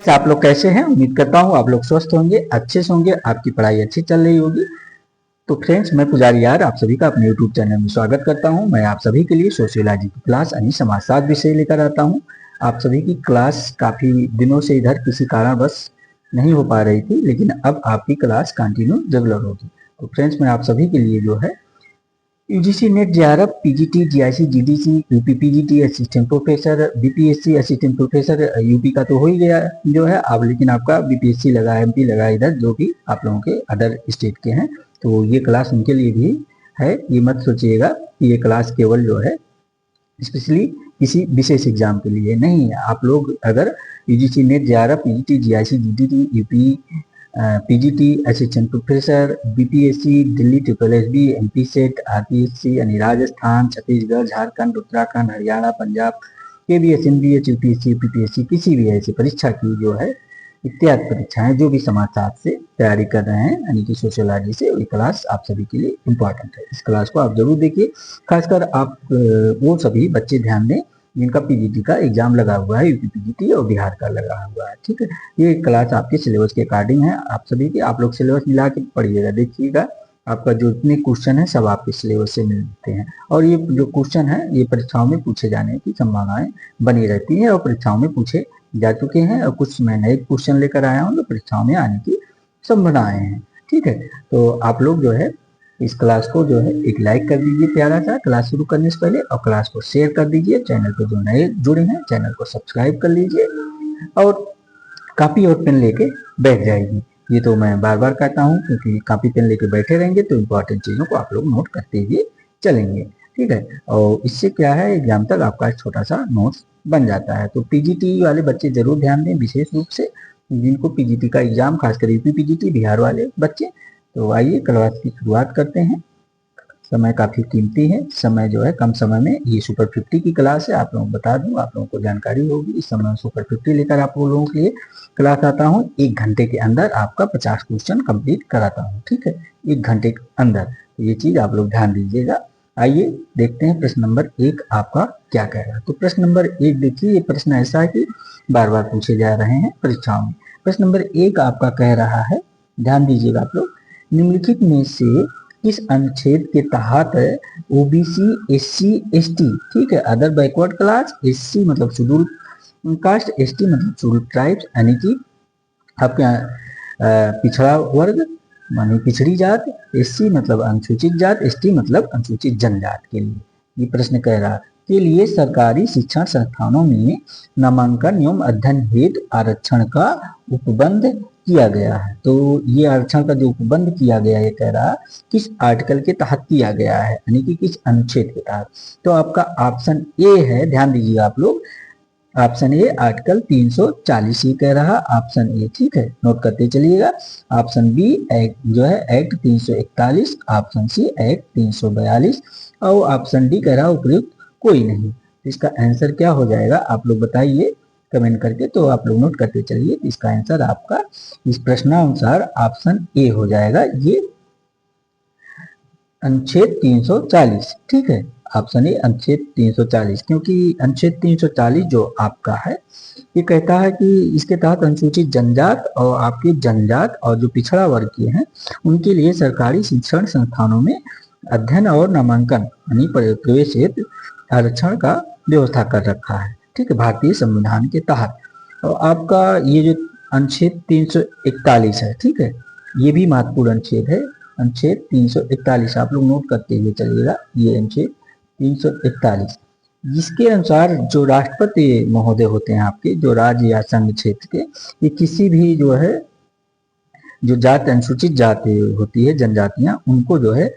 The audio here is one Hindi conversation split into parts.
आप लोग कैसे हैं? उम्मीद करता हूँ आप लोग स्वस्थ होंगे, अच्छे से होंगे, आपकी पढ़ाई अच्छी चल रही होगी। तो फ्रेंड्स, मैं पुजारी यार आप सभी का अपने यूट्यूब चैनल में स्वागत करता हूँ। मैं आप सभी के लिए सोशियोलॉजी की क्लास यानी समाजशास्त्र विषय लेकर आता हूँ। आप सभी की क्लास काफी दिनों से इधर किसी कारणवश नहीं हो पा रही थी, लेकिन अब आपकी क्लास कंटिन्यू रेगुलर होगी। तो फ्रेंड्स, मैं आप सभी के लिए जो है UGC NET JRF PGT GIC GDC UP PGT assistant professor BPSC assistant professor UP का तो हो ही गया जो है अब, लेकिन आपका बीपीएससी लगा एमपी लगा इधर जो भी आप लोगों के अदर स्टेट के हैं, तो ये क्लास उनके लिए भी है। ये मत सोचिएगा कि ये क्लास केवल जो है स्पेशली किसी विशेष एग्जाम के लिए नहीं है। आप लोग अगर UGC NET JRF PGT GIC GDT UP PGT assistant professor BPSC Delhi triple SB MP SET RPSC यानी Rajasthan Chhattisgarh Jharkhand Uttarakhand Haryana Punjab KBS NBS UPSC UPPSC किसी भी ऐसी परीक्षा की जो है इत्यादि परीक्षाएं जो भी समाजशास्त्र से तैयारी कर रहे हैं यानी कि सोशियोलॉजी से, ये क्लास आप सभी के लिए इम्पोर्टेंट है। इस क्लास को आप जरूर देखिए, खासकर आप वो सभी बच्चे ध्यान दें जिनका पीजीटी का एग्जाम लगा हुआ है, यूपी पीजीटी और बिहार का लगा हुआ है। ठीक है, ये क्लास आपके सिलेबस के अकॉर्डिंग है। आप सभी के आप लोग सिलेबस मिला के पढ़िएगा, देखिएगा आपका जो इतने क्वेश्चन है सब आपके सिलेबस से मिलते हैं। और ये जो क्वेश्चन है ये परीक्षाओं में पूछे जाने की संभावनाएं बनी रहती है और परीक्षाओं में पूछे जा चुके हैं, और कुछ मैं नए क्वेश्चन लेकर आया हूँ जो परीक्षाओं में आने की संभावनाएं हैं। ठीक है, तो आप लोग जो है इस क्लास को जो है एक लाइक कर दीजिए प्यारा सा क्लास शुरू करने से पहले, और क्लास को शेयर कर दीजिए। चैनल पर जो नए जुड़े हैं चैनल को सब्सक्राइब कर लीजिए और कॉपी और पेन लेके बैठ जाएगी। ये तो मैं बार बार कहता हूँ, क्योंकि कॉपी पेन लेके बैठे रहेंगे तो इम्पोर्टेंट चीज़ों को आप लोग नोट करते हुए चलेंगे। ठीक है, और इससे क्या है एग्जाम तक आपका एक छोटा सा नोट्स बन जाता है। तो पीजीटी वाले बच्चे जरूर ध्यान दें, विशेष रूप से जिनको पीजीटी का एग्जाम, खासकर यूपी पीजीटी बिहार वाले बच्चे। तो आइए क्लास की शुरुआत करते हैं। समय काफी कीमती है, समय जो है कम समय में, ये सुपर 50 की क्लास है। आप लोगों को बता दूं, आप लोगों को जानकारी होगी, इस समय सुपर 50 लेकर आप लोगों के लिए क्लास आता हूं। 1 घंटे के अंदर आपका 50 क्वेश्चन कंप्लीट कराता हूं। ठीक है, 1 घंटे के अंदर, तो ये चीज आप लोग ध्यान दीजिएगा। आइए देखते हैं प्रश्न नंबर 1 आपका क्या कह रहा है। तो प्रश्न नंबर 1 देखिए, ये प्रश्न ऐसा है कि बार बार पूछे जा रहे हैं परीक्षाओं में। प्रश्न नंबर 1 आपका कह रहा है, ध्यान दीजिएगा आप लोग, निम्नलिखित में से किस अनुच्छेद के तहत ओबीसी एससी एसटी, ठीक है, अदर बैकवर्ड क्लास, एससी मतलब शेड्यूल कास्ट, एसटी मतलब शेड्यूल ट्राइब्स यानी कि आपके पिछड़ा वर्ग मानी पिछड़ी जात, एससी मतलब अनुसूचित जात, एसटी मतलब अनुसूचित जनजात के लिए ये प्रश्न कह रहा के लिए सरकारी शिक्षण संस्थानों में नामांकन एवं अध्ययन हेतु आरक्षण का उपबंध किया गया है। तो ये आरक्षण का जो उपबंध किया गया है, ये कह रहा किस आर्टिकल के तहत किया गया है यानी कि किस अनुच्छेद के तहत। तो आपका ऑप्शन ए है, ध्यान दीजिएगा आप लोग, ऑप्शन ए आर्टिकल 340 ही कह रहा, ऑप्शन ए। ठीक है, नोट करते चलिएगा। ऑप्शन बी एक्ट जो है एक्ट 341, ऑप्शन सी एक्ट 342 और ऑप्शन डी कह रहा उपयुक्त कोई नहीं। इसका आंसर क्या हो जाएगा आप लोग बताइए कमेंट करके, तो आप लोग नोट करते चलिए। इसका आंसर आपका इस प्रश्नानुसार ऑप्शन ए हो जाएगा, ये अनुच्छेद 340। ठीक है, ऑप्शन ए अनुच्छेद 340, क्योंकि अनुच्छेद 340 जो आपका है ये कहता है कि इसके तहत अनुसूचित जनजात और आपके जनजात और जो पिछड़ा वर्ग के हैं उनके लिए सरकारी शिक्षण संस्थानों में अध्ययन और नामांकन यानी प्रवेश हेतु आरक्षण का व्यवस्था कर रखा है। ठीक है, भारतीय संविधान के तहत। और आपका ये जो अनुच्छेद 341 है, ठीक है, ये भी महत्वपूर्ण अनुच्छेद है। अनुच्छेद 341 आप लोग नोट करते हुए चलिएगा, ये अनुच्छेद 341 जिसके अनुसार जो राष्ट्रपति महोदय होते हैं आपके, जो राज्य या संघ क्षेत्र के, ये किसी भी जो है जो जात अनुसूचित जाति होती है जनजातियां, उनको जो है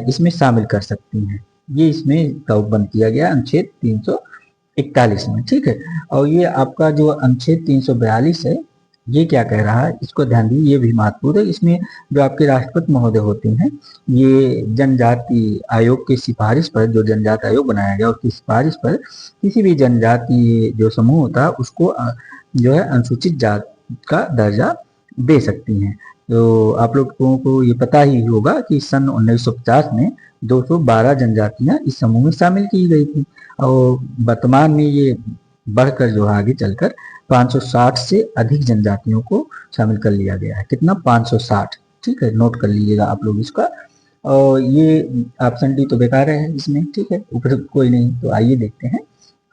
इसमें शामिल कर सकती हैं। ये इसमें उपबंध किया गया अनुच्छेद 341 में। ठीक है, और ये आपका जो अनुच्छेद 342 है ये क्या कह रहा है, इसको ध्यान दीजिए, ये भी महत्वपूर्ण है। इसमें जो आपके राष्ट्रपति महोदय होते हैं, ये जनजाति आयोग की सिफारिश पर, जो जनजाति आयोग बनाया गया उसकी सिफारिश पर किसी भी जनजाति जो समूह होता है उसको जो है अनुसूचित जात का दर्जा दे सकती हैं। तो आप लोगों को ये पता ही होगा कि सन 1950 में 212 जनजातियां इस समूह में शामिल की गई थी, और वर्तमान में ये बढ़कर जो आगे चलकर 560 से अधिक जनजातियों को शामिल कर लिया गया है। कितना? 560। ठीक है, नोट कर लीजिएगा आप लोग इसका। और ये ऑप्शन डी तो बेकार है इसमें, ठीक है, ऊपर कोई नहीं। तो आइए देखते हैं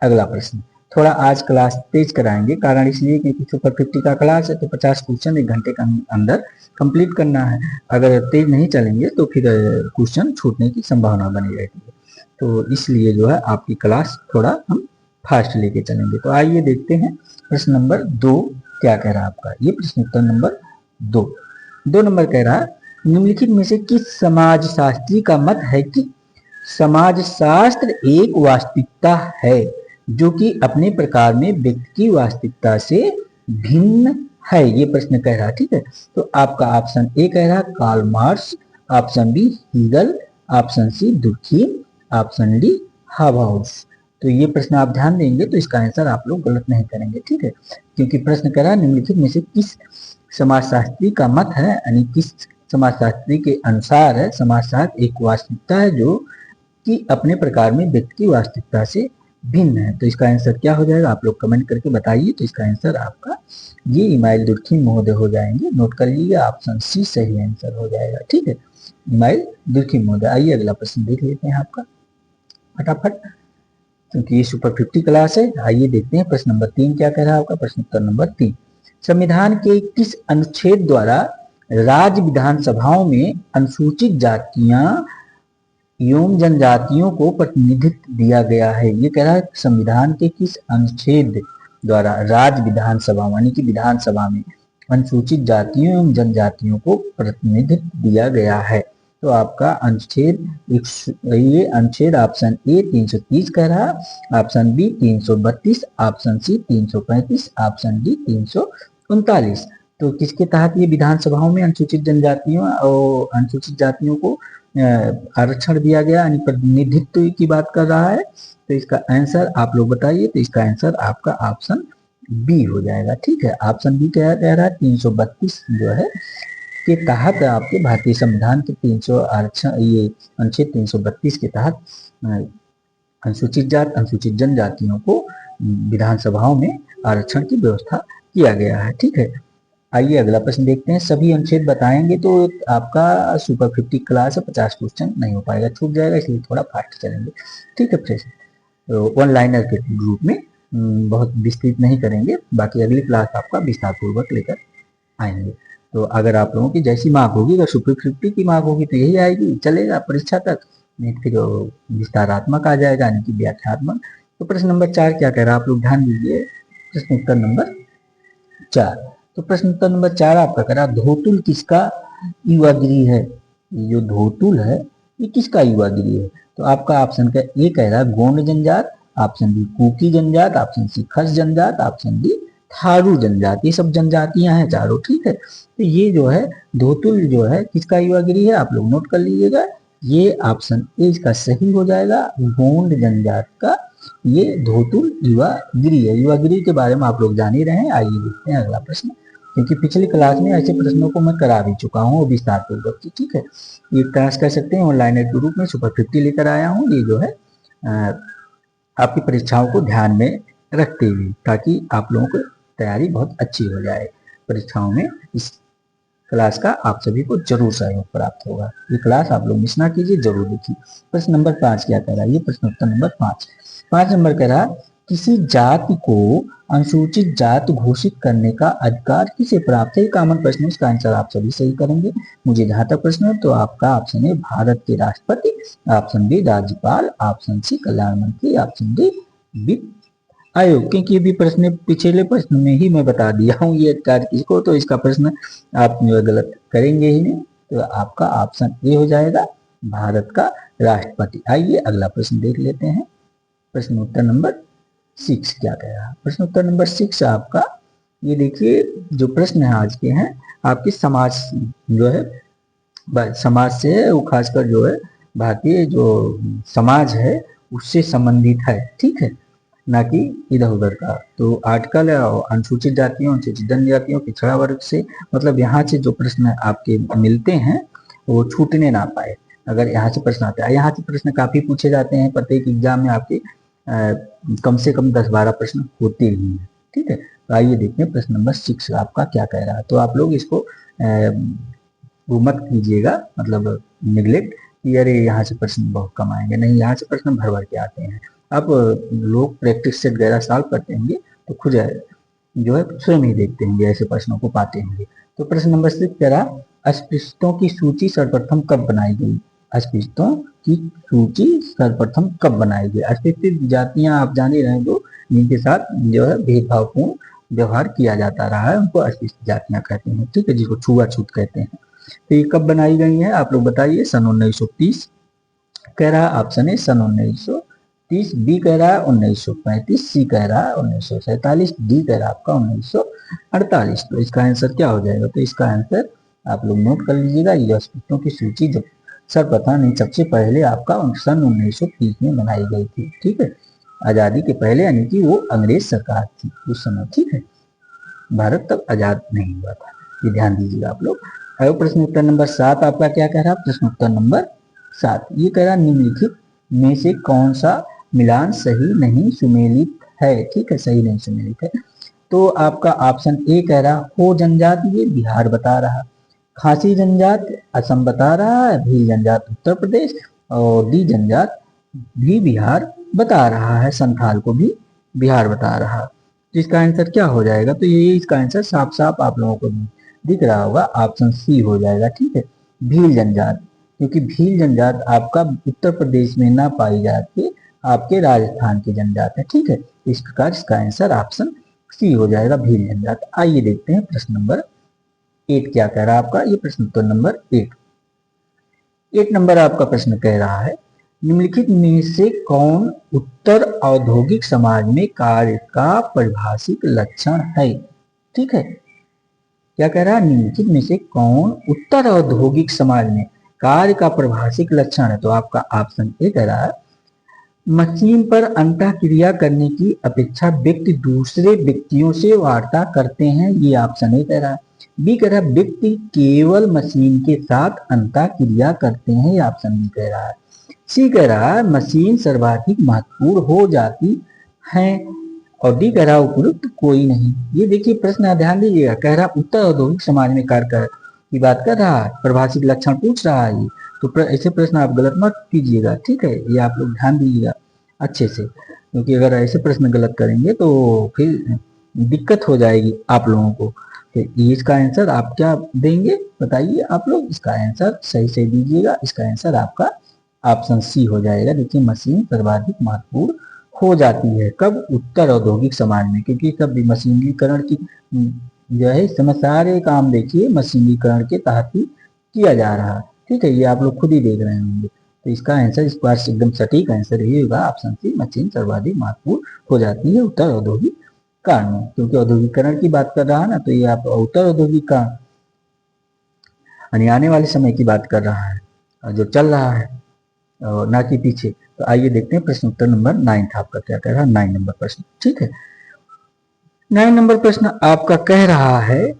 अगला प्रश्न। थोड़ा आज क्लास तेज कराएंगे, कारण इसलिए क्योंकि सुपर 50 का क्लास है, तो 50 क्वेश्चन 1 घंटे के अंदर कंप्लीट करना है। अगर तेज नहीं चलेंगे तो फिर क्वेश्चन छूटने की संभावना बनी रहती है। तो इसलिए जो है आपकी क्लास थोड़ा हम फास्ट लेके चलेंगे। तो आइए देखते हैं प्रश्न नंबर 2 क्या कह रहा है आपका। ये प्रश्न उत्तर नंबर 2 नंबर कह रहा है, निम्नलिखित में से किस समाजशास्त्री का मत है कि समाजशास्त्र एक वास्तविकता है जो कि अपने प्रकार में व्यक्ति की वास्तविकता से भिन्न है। ये प्रश्न कह रहा है, ठीक है। तो आपका ऑप्शन ए कह रहा है Karl Marx, option B Hegel, option C Durkheim, option D Hobhouse. तो ये प्रश्न आप ध्यान देंगे तो इसका आंसर आप लोग गलत नहीं करेंगे, ठीक है, क्योंकि प्रश्न कह रहा है निम्नलिखित में से किस समाजशास्त्री का मत है, यानी किस समाजशास्त्री के अनुसार है समाजशास्त्र एक वास्तविकता है जो कि अपने प्रकार में व्यक्ति की वास्तविकता से भिन्न है। तो इसका आंसर क्या हो जाएगा, आप लोग कमेंट करके बताइए। तो इसका आंसर आपका ये इमाइल दुर्खीम महोदय हो जाएंगे। नोट कर लीजिए, ऑप्शन सी सही आंसर हो जाएगा, ठीक है, इमाइल दुर्खीम महोदय। आइए अगला प्रश्न देख लेते हैं आपका फटाफट, क्योंकि ये सुपर 50 क्लास है। आइए देखते हैं प्रश्न नंबर 3 क्या कह रहा है आपका। प्रश्न उत्तर नंबर 3, संविधान के किस अनुच्छेद द्वारा राज्य विधानसभाओं में अनुसूचित जातियां एवं जनजातियों को प्रतिनिधित्व दिया गया है? ये कह रहा है संविधान के किस अनुच्छेद द्वारा राज्य विधानसभा यानी कि विधानसभा में अनुसूचित जातियों एवं जनजातियों को प्रतिनिधित्व दिया गया है। तो आपका अनुच्छेद ये अनुच्छेद ऑप्शन ए 330 कह रहा है, option B 332, option C 335, option D 339। तो किसके तहत ये विधानसभाओं में अनुसूचित जनजातियों और अनुसूचित जातियों को आरक्षण दिया गया, यानी प्रतिनिधित्व की बात कर रहा है। तो इसका आंसर आप लोग बताइए। तो इसका आंसर आपका ऑप्शन बी हो जाएगा, ठीक है। ऑप्शन बी क्या कह रहा है, 332 जो है के तहत आपके भारतीय संविधान के 300 आरक्षण, ये अनुच्छेद 332 के तहत अनुसूचित जाति अनुसूचित जनजातियों को विधानसभाओं में आरक्षण की व्यवस्था किया गया है, ठीक है। आइए अगला प्रश्न देखते हैं। सभी अनुच्छेद बताएंगे तो आपका सुपर 50 क्लास है, 50 क्वेश्चन नहीं हो पाएगा, छूट जाएगा, इसलिए थोड़ा फास्ट चलेंगे, ठीक है। प्रश्न तो वन लाइनर के ग्रुप में बहुत विस्तृत नहीं करेंगे, बाकी अगली क्लास आपका विस्तार पूर्वक लेकर आएंगे। तो अगर आप लोगों की जैसी मार्क होगी, अगर सुपर 50 की मार्क होगी तो यही आएगी, चलेगा परीक्षा तक, नहीं फिर विस्तारात्मक आ जाएगा यानी कि व्याख्यात्मक। तो प्रश्न नंबर 4 क्या कह रहा है, आप लोग ध्यान दीजिए। प्रश्न उत्तर नंबर 4, तो प्रश्न उत्तर नंबर 4 आपका कह रहा धोतुल किसका युवागिरी है? ये जो धोतुल है ये किसका युवागिरी है? तो आपका ऑप्शन का ए कह रहा है गोंड जनजात, ऑप्शन बी कुकी जनजात, ऑप्शन सी खस जनजात, ऑप्शन डी थारू जनजाति। ये सब जनजातियां हैं चारों, ठीक है। तो ये जो है धोतुल जो है किसका युवागिरी है, आप लोग नोट कर लीजिएगा। ये ऑप्शन ए इसका सही हो जाएगा, गोंड जनजात का ये धोतुल युवागिरी है। युवागिरी के बारे में आप लोग जान ही रहे हैं। आइए देखते हैं अगला प्रश्न, क्योंकि पिछली क्लास में ऐसे प्रश्नों को मैं करा भी चुका हूँ विस्तार पूर्वक, ठीक है। ये क्लास कर सकते हैं ऑनलाइन के रूप में सुपर 50 लेकर आया हूँ। ये जो है आपकी परीक्षाओं को ध्यान में रखते हुए, ताकि आप लोगों को तैयारी बहुत अच्छी हो जाए परीक्षाओं में। इस क्लास का आप सभी को जरूर सहयोग प्राप्त होगा। ये क्लास आप लोग मिस ना कीजिए, जरूर देखिए। प्रश्न नंबर 5 क्या कह रहा है, ये प्रश्न उत्तर नंबर 5 नंबर कह रहा किसी जाति को अनुसूचित जाति घोषित करने का अधिकार किसे प्राप्त है? कॉमन प्रश्न, इसका आंसर आप सभी सही करेंगे। मुझे जहां तक प्रश्न है तो आपका ऑप्शन है भारत के राष्ट्रपति, ऑप्शन बी राज्यपाल, ऑप्शन सी कल्याण मंत्री, ऑप्शन डी वित्त आयोग। क्योंकि भी प्रश्न पिछले प्रश्न में ही मैं बता दिया हूँ ये अधिकार किसको, तो इसका प्रश्न आप गलत करेंगे ही नहीं। तो आपका ऑप्शन ए हो जाएगा भारत का राष्ट्रपति। आइए अगला प्रश्न देख लेते हैं। प्रश्न उत्तर नंबर 6 क्या कह रहा है? प्रश्न उत्तर नंबर 6 आपका ये देखिए, जो प्रश्न है आज के हैं आपके समाज जो है समाज से है, वो खासकर जो है भारतीय जो समाज है उससे संबंधित है, ठीक है, ना कि इधर उधर का। तो आर्टिकल अनुसूचित जातियों अनुसूचित जनजातियों पिछड़ा वर्ग से, मतलब यहाँ से जो प्रश्न आपके मिलते हैं वो छूटने ना पाए। अगर यहाँ से प्रश्न आता है, यहाँ से प्रश्न काफी पूछे जाते हैं प्रत्येक एग्जाम में आपके कम से कम 10-12 प्रश्न होते ही हैं, ठीक है। तो आइए देखते हैं प्रश्न नंबर 6 आपका क्या कह रहा है। तो आप लोग इसको वो मत कीजिएगा, मतलब निगलेक्ट कि अरे यहाँ से प्रश्न बहुत कम आएंगे, नहीं, यहाँ से प्रश्न भर भर के आते हैं। आप लोग प्रैक्टिस सेट वगैरह सॉल्व करते होंगे तो खुद जो है स्वयं ही देखते होंगे, ऐसे प्रश्नों को पाते होंगे। तो प्रश्न नंबर 6 कह रहा, अस्पृश्यतों की सूची सर्वप्रथम कब बनाई गई? अस्पृश्यतों की सूची सर्वप्रथम कब बनाई गई? अस्पृश्य जातियां आप जान ही रहे हैं, जिनके साथ जो है भेदभावपूर्ण व्यवहार किया जाता रहा है, उनको अस्पृश्य जातियां कहते हैं, ठीक है, जिसको छुआछूत कहते हैं। तो ये कब बनाई गई है आप लोग बताइए। सन 1930 कह रहा है ऑप्शन ए सन 1930, बी कह रहा है 1935, सी कह रहा है 1947, डी कह रहा है आपका 1948। तो इसका आंसर क्या हो जाएगा? तो इसका आंसर आप लोग नोट कर लीजिएगा। ये अस्पृश्यों की सूची जब सर्वप्रथम नहीं, सबसे पहले आपका सन 1930 में बनाई गई थी, ठीक है, आजादी के पहले, यानी कि वो अंग्रेज सरकार थी उस समय, ठीक है, भारत तब आजाद नहीं हुआ था, ये ध्यान दीजिएगा आप लोग। अब प्रश्न उत्तर नंबर 7 आपका क्या कह रहा है? प्रश्न उत्तर नंबर 7 ये कह रहा, निम्नलिखित में से कौन सा मिलान सही नहीं सुमेलित है? ठीक है, सही नहीं सुमेलित है। तो आपका ऑप्शन ए कह रहा, हो जनजात ये बिहार बता रहा, खासी जनजात असम बता रहा है, भील जनजात उत्तर प्रदेश, और डी जनजात भी बिहार बता रहा है, संथाल को भी बिहार बता रहा है। तो इसका आंसर क्या हो जाएगा? तो ये इसका आंसर साफ साफ आप लोगों को दिख रहा होगा, ऑप्शन सी हो जाएगा, ठीक है, भील जनजात। क्योंकि भील जनजात आपका उत्तर प्रदेश में ना पाई जाती, आपके राजस्थान की जनजात है, ठीक है। इस प्रकार इसका आंसर ऑप्शन सी हो जाएगा, भील जनजात। आइए देखते हैं प्रश्न नंबर 8 क्या कह रहा है आपका। ये प्रश्न उत्तर नंबर 8 नंबर आपका प्रश्न कह रहा है, निम्नलिखित में से कौन उत्तर औद्योगिक समाज में कार्य का परिभाषिक लक्षण है? ठीक है, क्या कह रहा है? निम्नलिखित में से कौन उत्तर औद्योगिक समाज में कार्य का परिभाषिक लक्षण है? तो आपका ऑप्शन ए कह रहा है, मशीन पर अंतःक्रिया करने की अपेक्षा व्यक्ति दूसरे व्यक्तियों से वार्ता करते हैं, ये ऑप्शन ए कह रहा है। बी कह रहा है, व्यक्ति केवल मशीन के साथ अंतःक्रिया करते हैं, ये ऑप्शन बी कह रहा है। सी कह रहा है, मशीन सर्वाधिक महत्वपूर्ण हो जाती है, और डी कह रहा है, उपयुक्त कोई नहीं। ये देखिए प्रश्न ध्यान दीजिएगा, कह रहा उत्तर औद्योगिक समाज में कार्य की बात कर रहा है, परिभाषिक लक्षण पूछ रहा है, ये तो ऐसे प्रश्न आप गलत मत कीजिएगा, ठीक है, ये आप लोग ध्यान दीजिएगा अच्छे से, क्योंकि अगर ऐसे प्रश्न गलत करेंगे तो फिर दिक्कत हो जाएगी आप लोगों को। तो इसका आंसर आप क्या देंगे बताइए आप लोग? इसका आंसर सही से दीजिएगा, इसका आंसर आपका ऑप्शन सी हो जाएगा। देखिए, मशीन सर्वाधिक महत्वपूर्ण हो जाती है कब? उत्तर औद्योगिक समाज में, क्योंकि कब भी मशीनीकरण की जो है समय सारे काम देखिए मशीनीकरण के तहत ही किया जा रहा है, ठीक है, ये आप लोग खुद ही देख रहे होंगे। तो इसका आंसर इस बार एकदम सटीक आंसर यही होगा, ऑप्शन सी, मशीन सर्वाधिक महत्वपूर्ण हो जाती है उत्तर औद्योगिक काल में, क्योंकि औद्योगिकरण की बात कर रहा है ना, तो ये आप उत्तर औद्योगिक काल यानी आने वाले समय की बात कर रहा है जो चल रहा है, ना कि पीछे। तो आइए देखते हैं प्रश्न उत्तर नंबर 9 आपका क्या कह रहा है, 9 नंबर प्रश्न, ठीक है। 9 नंबर प्रश्न आपका कह रहा है,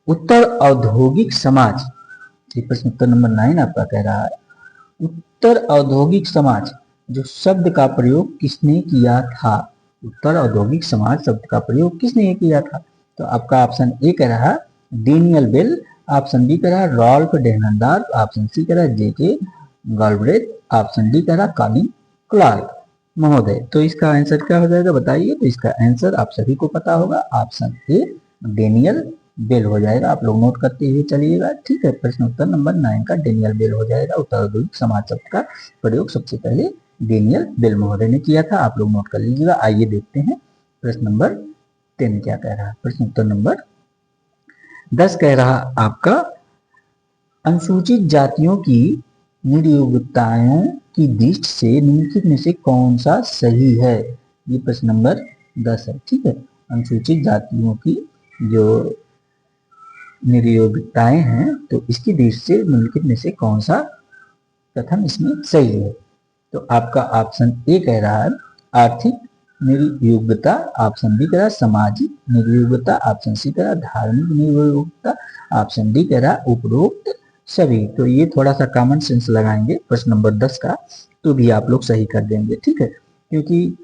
उत्तर औद्योगिक समाज, ये प्रश्न उत्तर नंबर 9 आपका कह रहा है, उत्तर औद्योगिक समाज जो शब्द का प्रयोग किसने किया था? उत्तर औद्योगिक समाज शब्द का प्रयोग किसने किया था? तो आपका ऑप्शन ए कह रहा है डेनियल बेल, ऑप्शन बी कह रहा है रॉल्फ डेहनदार, ऑप्शन सी कह रहा है जेके गॉलब्रेथ, ऑप्शन डी कह रहा है कॉलिन क्लार्क महोदय। तो इसका आंसर क्या हो जाएगा बताइए? तो इसका आंसर आप सभी को पता होगा, ऑप्शन ए डेनियल बेल हो जाएगा। आप लोग नोट करते हुए चलिएगा, ठीक है। प्रश्न उत्तर नंबर 9 का डेनियल बेल हो जाएगा। उत्तर औद्योगिक समाज शब्द का प्रयोग सबसे पहले डेनियल बेल महोदय ने किया था, आप लोग नोट कर लीजिएगा। आइए देखते हैं प्रश्न नंबर 10 क्या कह रहा है। प्रश्न उत्तर नंबर 10 कह रहा आपका, अनुसूचित जातियों की नियोक्ताओं की दृष्टि से निम्नलिखित में से कौन सा सही है? ये प्रश्न नंबर 10 है, ठीक है। अनुसूचित जातियों की जो नियोक्ताएं हैं, तो इसकी दृष्टि से निम्नलिखित में से कौन सा कथन इसमें सही है? तो आपका ऑप्शन ए कह रहा है आर्थिक नियोक्ता, ऑप्शन बी कह रहा है सामाजिक नियोक्ता, ऑप्शन सी कह रहा है धार्मिक नियोक्ता, ऑप्शन डी कह रहा है उपरोक्त सभी। तो ये थोड़ा सा कॉमन सेंस लगाएंगे प्रश्न नंबर 10 का, तो भी आप लोग सही कर देंगे, ठीक है। क्योंकि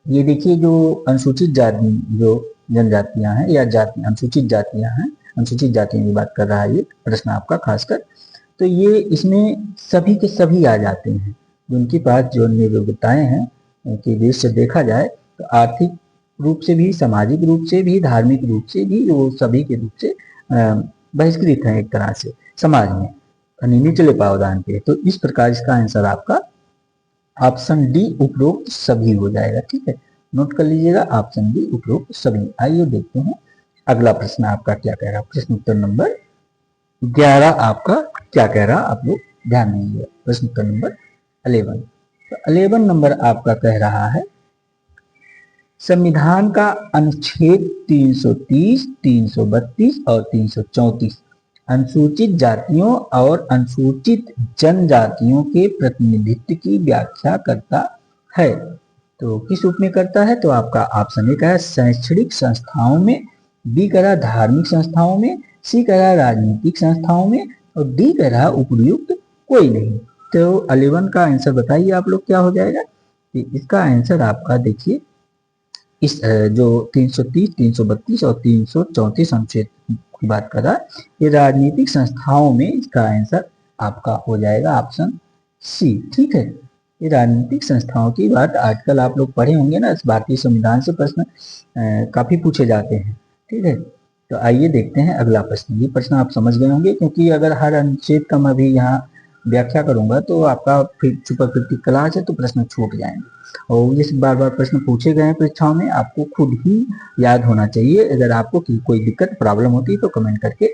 ये देखिए जो अनुसूचित जाति जो जनजातियां हैं या जाति अनुसूचित जातियां हैं, अनुसूचित जातियों की बात कर रहा है ये प्रश्न आपका खासकर। तो ये इसमें सभी के सभी आ जाते हैं, उनके पास जो योग्यताएं हैं कि देश से देखा जाए तो आर्थिक रूप से भी, सामाजिक रूप से भी, धार्मिक रूप से भी वो सभी के रूप से बहिष्कृत हैं एक तरह से समाज में, निचले पावदान पे। तो इस प्रकार इसका आंसर आपका ऑप्शन डी उपरोक्त सभी हो जाएगा। ठीक है, नोट कर लीजिएगा ऑप्शन डी उपरोक्त सभी। आइए देखते हैं अगला प्रश्न आपका क्या कह रहा है। प्रश्न उत्तर नंबर 11 आपका क्या कह रहा, आप लोग ध्यान दीजिए। प्रश्न उत्तर नंबर 11, तो 11 नंबर आपका कह रहा है संविधान का अनुच्छेद 330, 332 और 334 अनुसूचित जातियों और अनुसूचित जनजातियों के प्रतिनिधित्व की व्याख्या करता है। तो किस रूप में करता है, तो आपका ऑप्शन ए कह रहा है शैक्षणिक संस्थाओं में, बी कह रहा धार्मिक संस्थाओं में, सी कह रहा राजनीतिक संस्थाओं में और डी कह रहा उपयुक्त कोई नहीं। तो 11 का आंसर बताइए आप लोग क्या हो जाएगा। इसका आंसर आपका देखिए इस जो 330, 332 और 334 अनुच्छेद की बात कर रहा है, ये राजनीतिक संस्थाओं में इसका आंसर आपका हो जाएगा ऑप्शन सी। ठीक है, ये राजनीतिक संस्थाओं की बात आजकल आप लोग पढ़े होंगे ना, इस भारतीय संविधान से प्रश्न काफी पूछे जाते हैं। ठीक है, तो आइए देखते हैं अगला प्रश्न। ये प्रश्न आप समझ गए होंगे, क्योंकि अगर हर अनुच्छेद का मैं भी यहाँ व्याख्या करूंगा तो आपका सुपर 50 क्लास है तो प्रश्न छूट जाएंगे, और ये बार बार प्रश्न पूछे गए हैं परीक्षाओं में, आपको खुद ही याद होना चाहिए। अगर आपको कोई दिक्कत प्रॉब्लम होती है तो कमेंट करके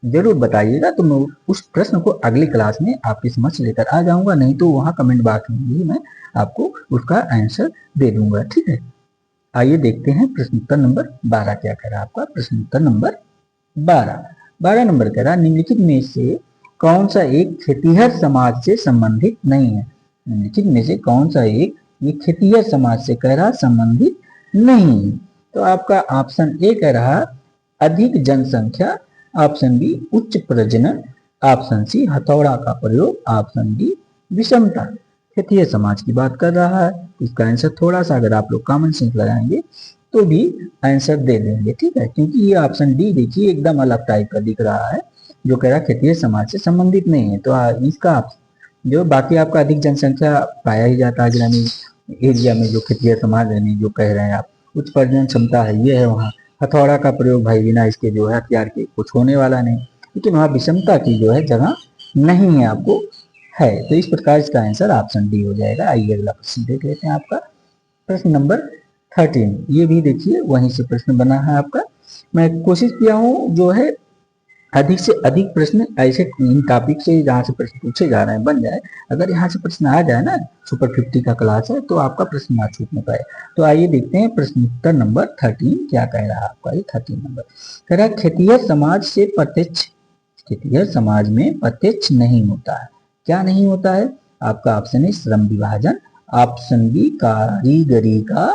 जरूर बताइएगा, तो मैं उस प्रश्न को अगली क्लास में आपके समक्ष लेकर आ जाऊंगा, नहीं तो वहां कमेंट बॉक्स में भी मैं आपको उसका आंसर दे दूंगा। ठीक है, आइए देखते हैं प्रश्न उत्तर नंबर 12 क्या कह रहा है आपका। प्रश्न उत्तर नंबर 12 नंबर कह रहा है निम्नलिखित में से कौन सा एक खेतीहर समाज से संबंधित नहीं है। निम्नलिखित में से कौन सा एक ये खेतीहर समाज से कह रहा संबंधित नहीं है। तो आपका ऑप्शन ए कह रहा अधिक जनसंख्या, ऑप्शन बी उच्च प्रजनन, ऑप्शन सी हथौड़ा का प्रयोग, ऑप्शन डी विषमता। खेतीहर समाज की बात कर रहा है, इसका आंसर थोड़ा सा अगर आप लोग कॉमन सेंस लगाएंगे तो भी आंसर दे देंगे। ठीक है, क्योंकि ये ऑप्शन डी देखिए एकदम अलग टाइप का दिख रहा है, जो कह रहा खेतीहर समाज से संबंधित नहीं है। तो इसका जो बाकी आपका अधिक जनसंख्या पाया ही जाता है ग्रामीण एरिया में, जो खेतीहर समाज है जो कह रहे हैं आप, उच्च प्रजनन क्षमता है ये है वहाँ, हथौड़ा का प्रयोग भाई बिना इसके जो है हथियार के कुछ होने वाला नहीं, लेकिन वहाँ विषमता की जो है जगह नहीं है आपको है। तो इस प्रकार इसका आंसर ऑप्शन डी हो जाएगा। आइए अगला प्रश्न देख लेते हैं आपका। प्रश्न नंबर 13, ये भी देखिए वहीं से प्रश्न बना है आपका। मैं कोशिश किया हूँ जो है अधिक से अधिक प्रश्न ऐसे इन टॉपिक से जहाँ से प्रश्न पूछे जा रहे हैं बन जाए। अगर यहाँ से प्रश्न आ जाए ना, सुपर 50 का क्लास है तो आपका प्रश्न ना छूटने पाए। तो आइए देखते हैं प्रश्न उत्तर नंबर 13 क्या कह रहा है आपका। ये 13 नंबर कह रहा है खेतीहर समाज से प्रत्यक्ष, खेतीहर समाज में प्रत्यक्ष नहीं होता है। क्या नहीं होता है, आपका ऑप्शन है श्रम विभाजन, ऑप्शन बी कारीगरी का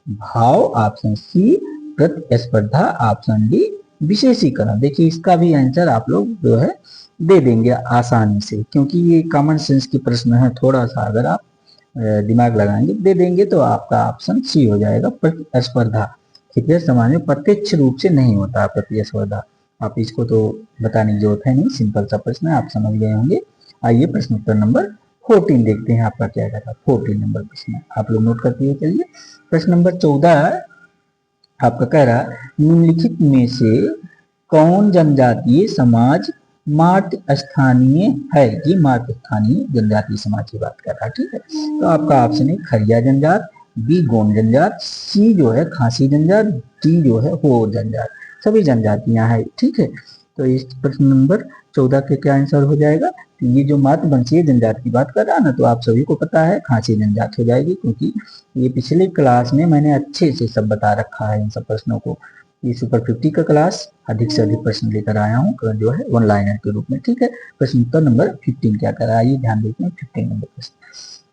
भाव, ऑप्शन सी प्रतिस्पर्धा, ऑप्शन डी विशेषीकरण। देखिए इसका भी आंसर आप लोग जो है दे देंगे आसानी से, क्योंकि ये कॉमन सेंस की प्रश्न है, थोड़ा सा अगर आप दिमाग लगाएंगे दे देंगे। तो आपका ऑप्शन सी हो जाएगा प्रतिस्पर्धा। खेतीहर समाज में प्रत्यक्ष रूप से नहीं होता प्रतिस्पर्धा। आप इसको तो बताने की जरूरत है नहीं, सिंपल सा प्रश्न है, आप समझ गए होंगे। आइए प्रश्न उत्तर नंबर 14 देखते हैं आपका क्या कह रहा है। 14 नंबर प्रश्न आप लोग नोट करते हुए चलिए। प्रश्न नंबर 14 आपका कह रहा निम्नलिखित में से कौन जनजातीय समाज मातृ स्थानीय है। ये मातृ स्थानीय जनजातीय समाज की बात कर रहा है। ठीक है, तो आपका ऑप्शन है खरिया जनजात, बी गोंड जनजात, सी जो है खासी जनजात, डी जो है हो जनजात। सभी जनजातियां हैं। ठीक है, तो इस प्रश्न नंबर 14 के क्या आंसर हो जाएगा। तो ये जो मातृवंशीय जनजात की बात कर रहा है ना, तो आप सभी को पता है खासी जनजात हो जाएगी, क्योंकि ये पिछले क्लास में मैंने अच्छे से सब बता रखा है इन सब प्रश्नों को। ये सुपर 50 का क्लास अधिक से अधिक प्रश्न लेकर आया हूँ जो है वन लाइनर के रूप में। ठीक है, प्रश्न उत्तर नंबर 15 क्या कर रहा है, ये ध्यान देते हैं। 15 नंबर प्रश्न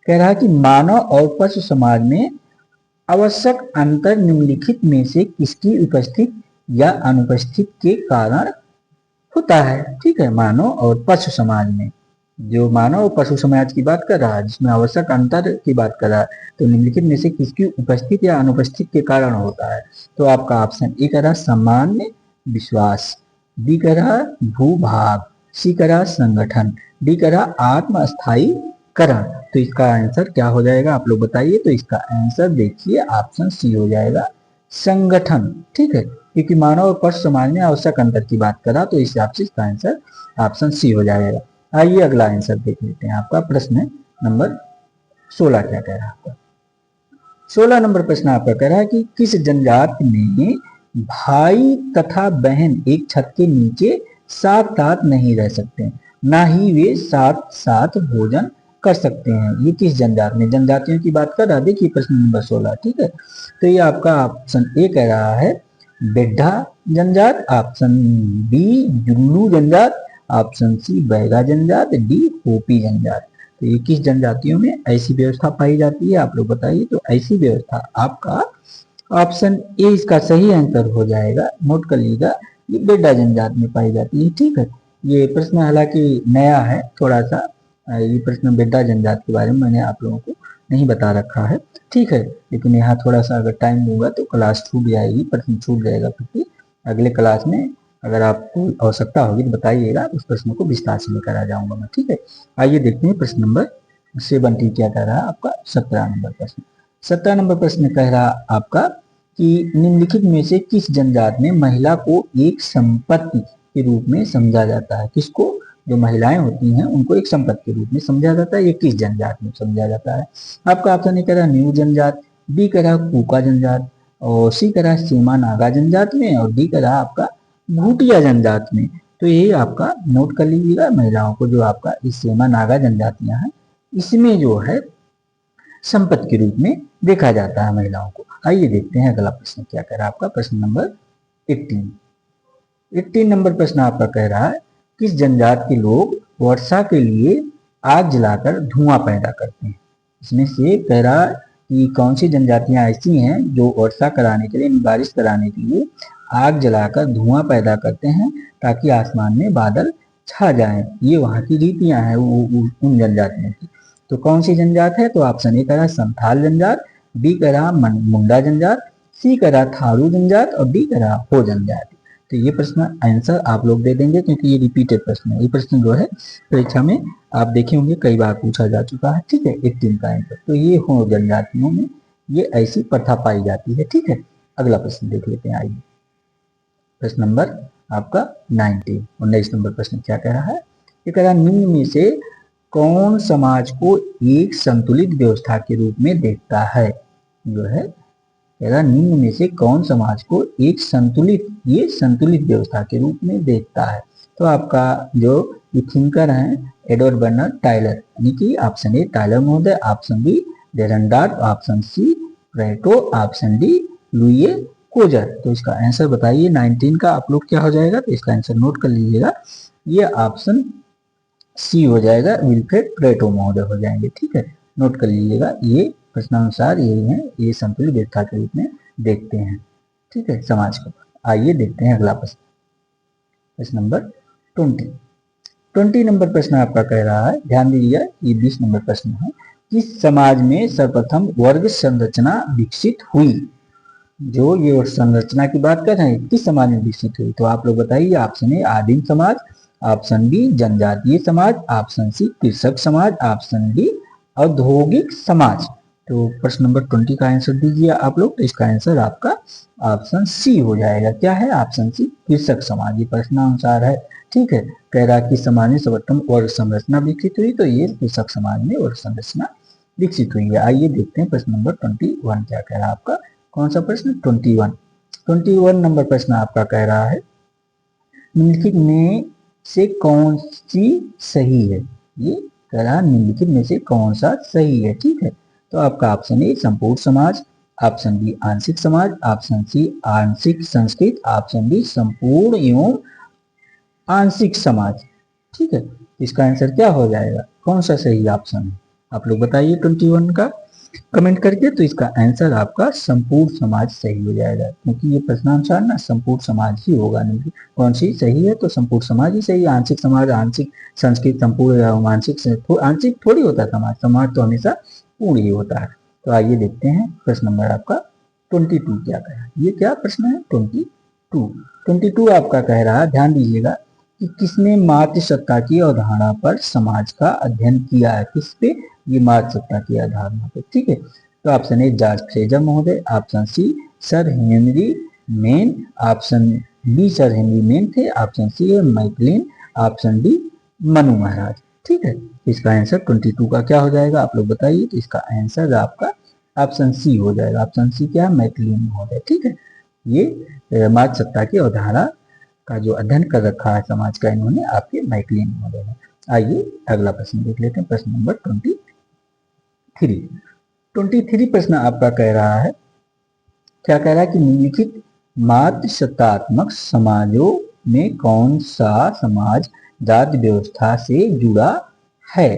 कह रहा है कि मानव और पशु समाज में आवश्यक अंतर निम्नलिखित में से किसकी उपस्थित या अनुपस्थित के कारण होता है। ठीक है, मानव और पशु समाज में जो मानव और पशु समाज की बात कर रहा है, जिसमें आवश्यक अंतर की बात कर रहा है, तो निम्नलिखित में से किसकी उपस्थित या अनुपस्थित के कारण होता है? तो आपका ऑप्शन ए कह रहा सामान्य विश्वास, बी कह रहा भूभाग, सी कह रहा संगठन, डी कह रहा आत्मस्थायीकरण। तो इसका आंसर क्या हो जाएगा आप लोग बताइए। तो इसका आंसर देखिए ऑप्शन सी हो जाएगा संगठन। ठीक है, क्योंकि मानव और पशु समाज में आवश्यक अंतर की बात करा, तो इस हिसाब से इसका आंसर ऑप्शन सी हो जाएगा। आइए अगला आंसर देख लेते हैं। आपका प्रश्न नंबर 16 क्या कह रहा है आपका? 16 नंबर प्रश्न आपका कह रहा है कि किस जनजाति में भाई तथा बहन एक छत के नीचे साथ साथ नहीं रह सकते, ना ही वे साथ साथ भोजन कर सकते हैं? ये किस जनजाति में? जनजातियों की बात कर रहा है। देखिए प्रश्न नंबर 16। ठीक है, तो ये आपका ऑप्शन ए कह रहा है बेड्ढा जनजात, ऑप्शन बी जुल्लू जनजात, ऑप्शन सी बैगा जनजात, डी होपी जनजात। तो ये किस जनजातियों में ऐसी व्यवस्था पाई जाती है आप लोग बताइए। तो ऐसी व्यवस्था आपका ऑप्शन ए इसका सही आंसर हो जाएगा। नोट कर लीजिएगा, ये बेड्डा जनजात में पाई जाती है। ठीक है, ये प्रश्न हालांकि नया है थोड़ा सा, ये प्रश्न बेड्डा जनजात के बारे में मैंने आप लोगों को नहीं बता रखा है। ठीक है, लेकिन यहाँ थोड़ा सा अगर टाइम होगा तो क्लास छूट जाएगी, प्रश्न छूट जाएगा, क्योंकि अगले क्लास में अगर आपको आवश्यकता होगी तो बताइएगा, उस प्रश्न को विस्तार से लेकर आ जाऊंगा मैं। ठीक है, आइए देखते हैं प्रश्न नंबर 70 क्या कह रहा है आपका? 17 नंबर प्रश्न। 17 नंबर प्रश्न कह रहा आपका कि निम्नलिखित में से किस जनजाति में महिला को एक संपत्ति के रूप में समझा जाता है? किसको? जो महिलाएं होती हैं उनको एक संपत्ति के रूप में समझा जाता है। ये किस जनजाति में समझा जाता है? आपका ऑप्शन ए कह रहा न्यू जनजात, बी कह रहा कूका जनजात, और सी कह रहा सीमा नागा जनजात में, और डी कह रहा आपका भूटिया जनजात में। तो ये आपका नोट कर लीजिएगा, महिलाओं को जो आपका इस सीमा नागा जनजातियां हैं इसमें जो है संपत्ति के रूप में देखा जाता है महिलाओं को। आइए देखते हैं अगला प्रश्न क्या कह रहा है आपका? प्रश्न नंबर 18 नंबर प्रश्न आपका कह रहा है किस जनजाति के लोग वर्षा के लिए आग जलाकर धुआं पैदा करते हैं? इसमें से कह रहा है कि कौन सी जनजातियां ऐसी हैं जो वर्षा कराने के लिए, बारिश कराने के लिए आग जलाकर धुआं पैदा करते हैं ताकि आसमान में बादल छा जाएं। ये वहां की रीतियां हैं उन जनजातियों की। तो कौन सी जनजात है? तो ऑप्शन ए कह रहा संथाल जनजात, बी कह रहा मुंडा जनजात, सी कह रहा थारू जनजात, और डी कह रहा हो जनजात। तो ये प्रश्न आंसर आप लोग दे देंगे क्योंकि ये रिपीटेड प्रश्न है। ये प्रश्न जो है परीक्षा में आप देखे होंगे कई बार पूछा जा चुका है। ठीक है, 18 का आंसर तो ये हो जनजातियों में ये ऐसी प्रथा पाई जाती है। ठीक है, अगला प्रश्न देख लेते हैं। आइए प्रश्न नंबर आपका 19 नंबर प्रश्न क्या कह रहा है? ये कह रहा निम्न में से कौन समाज को एक संतुलित व्यवस्था के रूप में देखता है? जो है कह रहा निम्न में से कौन समाज को एक संतुलित व्यवस्था के रूप में देखता है? तो आपका जो ये थिंकर हैं एडवर्ड बर्नार्ड टाइलर, यानी कि ऑप्शन ए टाइलर महोदय, ऑप्शन बी डेरनडार्ट, ऑप्शन सी प्लेटो, ऑप्शन डी लुइये कोजर। तो इसका आंसर बताइए 19 का आप लोग क्या हो जाएगा? तो इसका आंसर नोट कर लीजिएगा, ये ऑप्शन सी हो जाएगा, विल्फ्रेड प्लेटो महोदय हो जाएंगे। ठीक है, नोट कर लीजिएगा, ये प्रश्नानुसार यही है, ये संतुलित व्यवस्था के रूप में देखते हैं। ठीक है, समाज को। आइए देखते हैं अगला प्रश्न, प्रश्न नंबर 20 नंबर प्रश्न आपका कह रहा है, ध्यान दीजिए ये 20 नंबर प्रश्न है, किस समाज में सर्वप्रथम वर्ग संरचना विकसित हुई? जो ये संरचना की बात कर रहे हैं किस समाज में विकसित हुई? तो आप लोग बताइए, ऑप्शन ए आदिम समाज, ऑप्शन बी जनजातीय समाज, ऑप्शन सी कृषक समाज, ऑप्शन डी औद्योगिक समाज। तो प्रश्न नंबर 20 का आंसर दीजिए आप लोग। तो इसका आंसर आपका ऑप्शन सी हो जाएगा। क्या है? ऑप्शन सी कृषक समाज। ये प्रश्नानुसार है। ठीक है, कह रहा कि समाज में सर्वप्रथम वर्ग संरचना विकसित हुई, तो ये कृषक समाज में वर्ग संरचना विकसित हुई है। आइए देखते हैं प्रश्न नंबर 21 क्या कह रहा है आपका? कौन सा प्रश्न? 21 नंबर प्रश्न आपका कह रहा है निम्नलिखित में से कौन सी सही है? ये कह रहा निम्नलिखित में से कौन सा सही है? ठीक है, तो आपका ऑप्शन ए संपूर्ण समाज, ऑप्शन बी आंशिक समाज, ऑप्शन सी आंशिक संस्कृत, ऑप्शन डी संपूर्ण एवं आंशिक समाज। ठीक है, इसका आंसर क्या हो जाएगा? कौन सा सही ऑप्शन है आप लोग बताइए 21 का? कमेंट करके। तो इसका आंसर आपका संपूर्ण समाज सही हो जाएगा, क्योंकि ये प्रश्नानुसार ना संपूर्ण समाज ही होगा। नहीं कौन सी सही है, तो संपूर्ण समाज ही सही है। आंशिक समाज, आंशिक संस्कृत संपूर्ण या आंशिक थोड़ी होता है समाज, समाज तो हमेशा पूर्ण ही होता है। तो आइए देखते हैं प्रश्न नंबर आपका 22 क्या कह रहा है। ये क्या प्रश्न है 22 आपका कह रहा है, ध्यान दीजिएगा कि किसने मातृसत्ता की अवधारणा पर समाज का अध्ययन किया है। किस पे, ये मातृसत्ता की अवधारणा पे, ठीक है। तो ऑप्शन ए जॉर्ज फ्रेजर महोदय, option C sir Henry Maine, option B sir Henry Maine थे, ऑप्शन सी है McLean, option D Manu Maharaj, ठीक है। इसका आंसर 22 का क्या हो जाएगा, आप लोग बताइए। तो इसका आंसर आपका ऑप्शन सी हो जाएगा। ऑप्शन सी क्या है, मैकलिन महोदय, ठीक है। ये मातृसत्ता की अवधारणा का जो अध्ययन कर रखा है समाज का इन्होंने, आपके मैकलिन महोदय ने। आइए अगला प्रश्न देख लेते हैं, प्रश्न नंबर 23 प्रश्न आपका कह रहा है, क्या कह रहा है कि निम्नलिखित मातृसत्तात्मक समाजों में कौन सा समाज जाति व्यवस्था से जुड़ा है।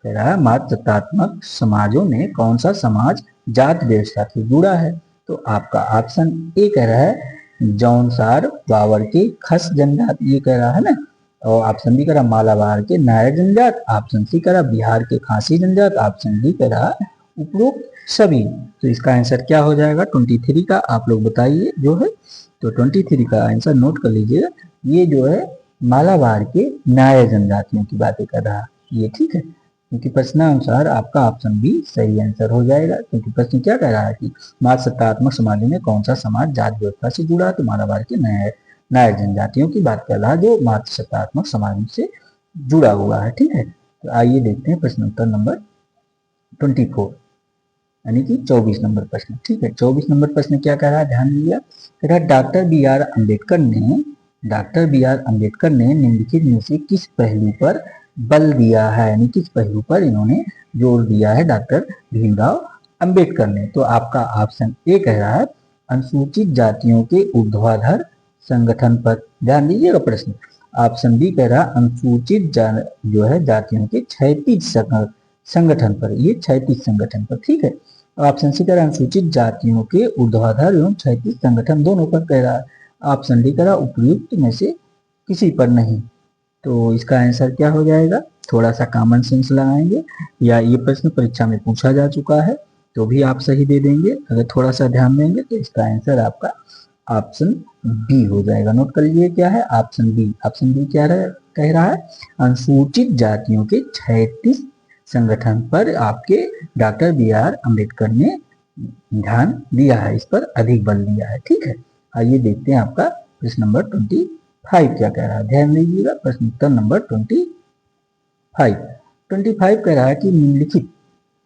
कह रहा है मातृसत्तात्मक समाजों में कौन सा समाज जाति व्यवस्था से जुड़ा है। तो आपका ऑप्शन ए कह रहा है जौनसार बावर के खस जनजात, ये कह रहा है ना। और ऑप्शन बी कह रहा मालाबार के नायर जनजात, ऑप्शन सी कह रहा बिहार के खासी जनजात, ऑप्शन डी कह रहा उपरोक्त सभी। तो इसका आंसर क्या हो जाएगा 23 का, आप लोग बताइए जो है। तो 23 का आंसर नोट कर लीजिएगा, ये जो है मालाबार के नायर जनजातियों की बातें कर रहा है ये, ठीक है। क्योंकि प्रश्नानुसार आपका ऑप्शन बी सही आंसर हो जाएगा, क्योंकि प्रश्न क्या कह रहा है कि मातृसत्तात्मक समाजों में कौन सा समाज जाति व्यवस्था से जुड़ा, तो मालाबार के नायर जनजातियों की बात कर रहा है जो मातृसत्तात्मक समाज से जुड़ा हुआ है, ठीक है। तो आइए देखते हैं प्रश्न उत्तर नंबर 24 यानी कि 24 नंबर प्रश्न, ठीक है। 24 नंबर प्रश्न क्या कह रहा है, ध्यान दीजिए। कह रहा डॉक्टर बी आर अम्बेडकर ने निम्नलिखित में से किस पहलू पर बल दिया है, यानी किस पहलू पर इन्होंने जोर दिया है डॉक्टर भीमराव अंबेडकर ने। तो आपका ऑप्शन ए कह रहा है अनुसूचित जातियों के ऊर्ध्वाधर संगठन पर, ध्यान दीजिएगा प्रश्न। ऑप्शन बी कह रहा अनुसूचित जो है जातियों के क्षैतिज संगठन पर, ये क्षैतिज संगठन पर, ठीक है। ऑप्शन सी कह रहा अनुसूचित जातियों के ऊर्ध्वाधर एवं क्षैतिज संगठन दोनों पर कह रहा है। ऑप्शन डी कह रहा उपयुक्त में से किसी पर नहीं। तो इसका आंसर क्या हो जाएगा, थोड़ा सा कॉमन सेंस लगाएंगे, या ये प्रश्न परीक्षा में पूछा जा चुका है तो भी आप सही दे देंगे। अगर थोड़ा सा ध्यान देंगे तो इसका आंसर आपका ऑप्शन बी हो जाएगा। नोट कर लीजिए क्या है ऑप्शन बी। ऑप्शन बी क्या कह रहा है अनुसूचित जातियों के क्षैतिज संगठन पर आपके डॉक्टर बी आर अम्बेडकर ने ध्यान दिया है, इस पर अधिक बल दिया है, ठीक है। आइए देखते हैं आपका प्रश्न नंबर 25 क्या कह रहा है, ध्यान दीजिएगा। प्रश्न उत्तर नंबर 25 कह रहा है कि निम्नलिखित,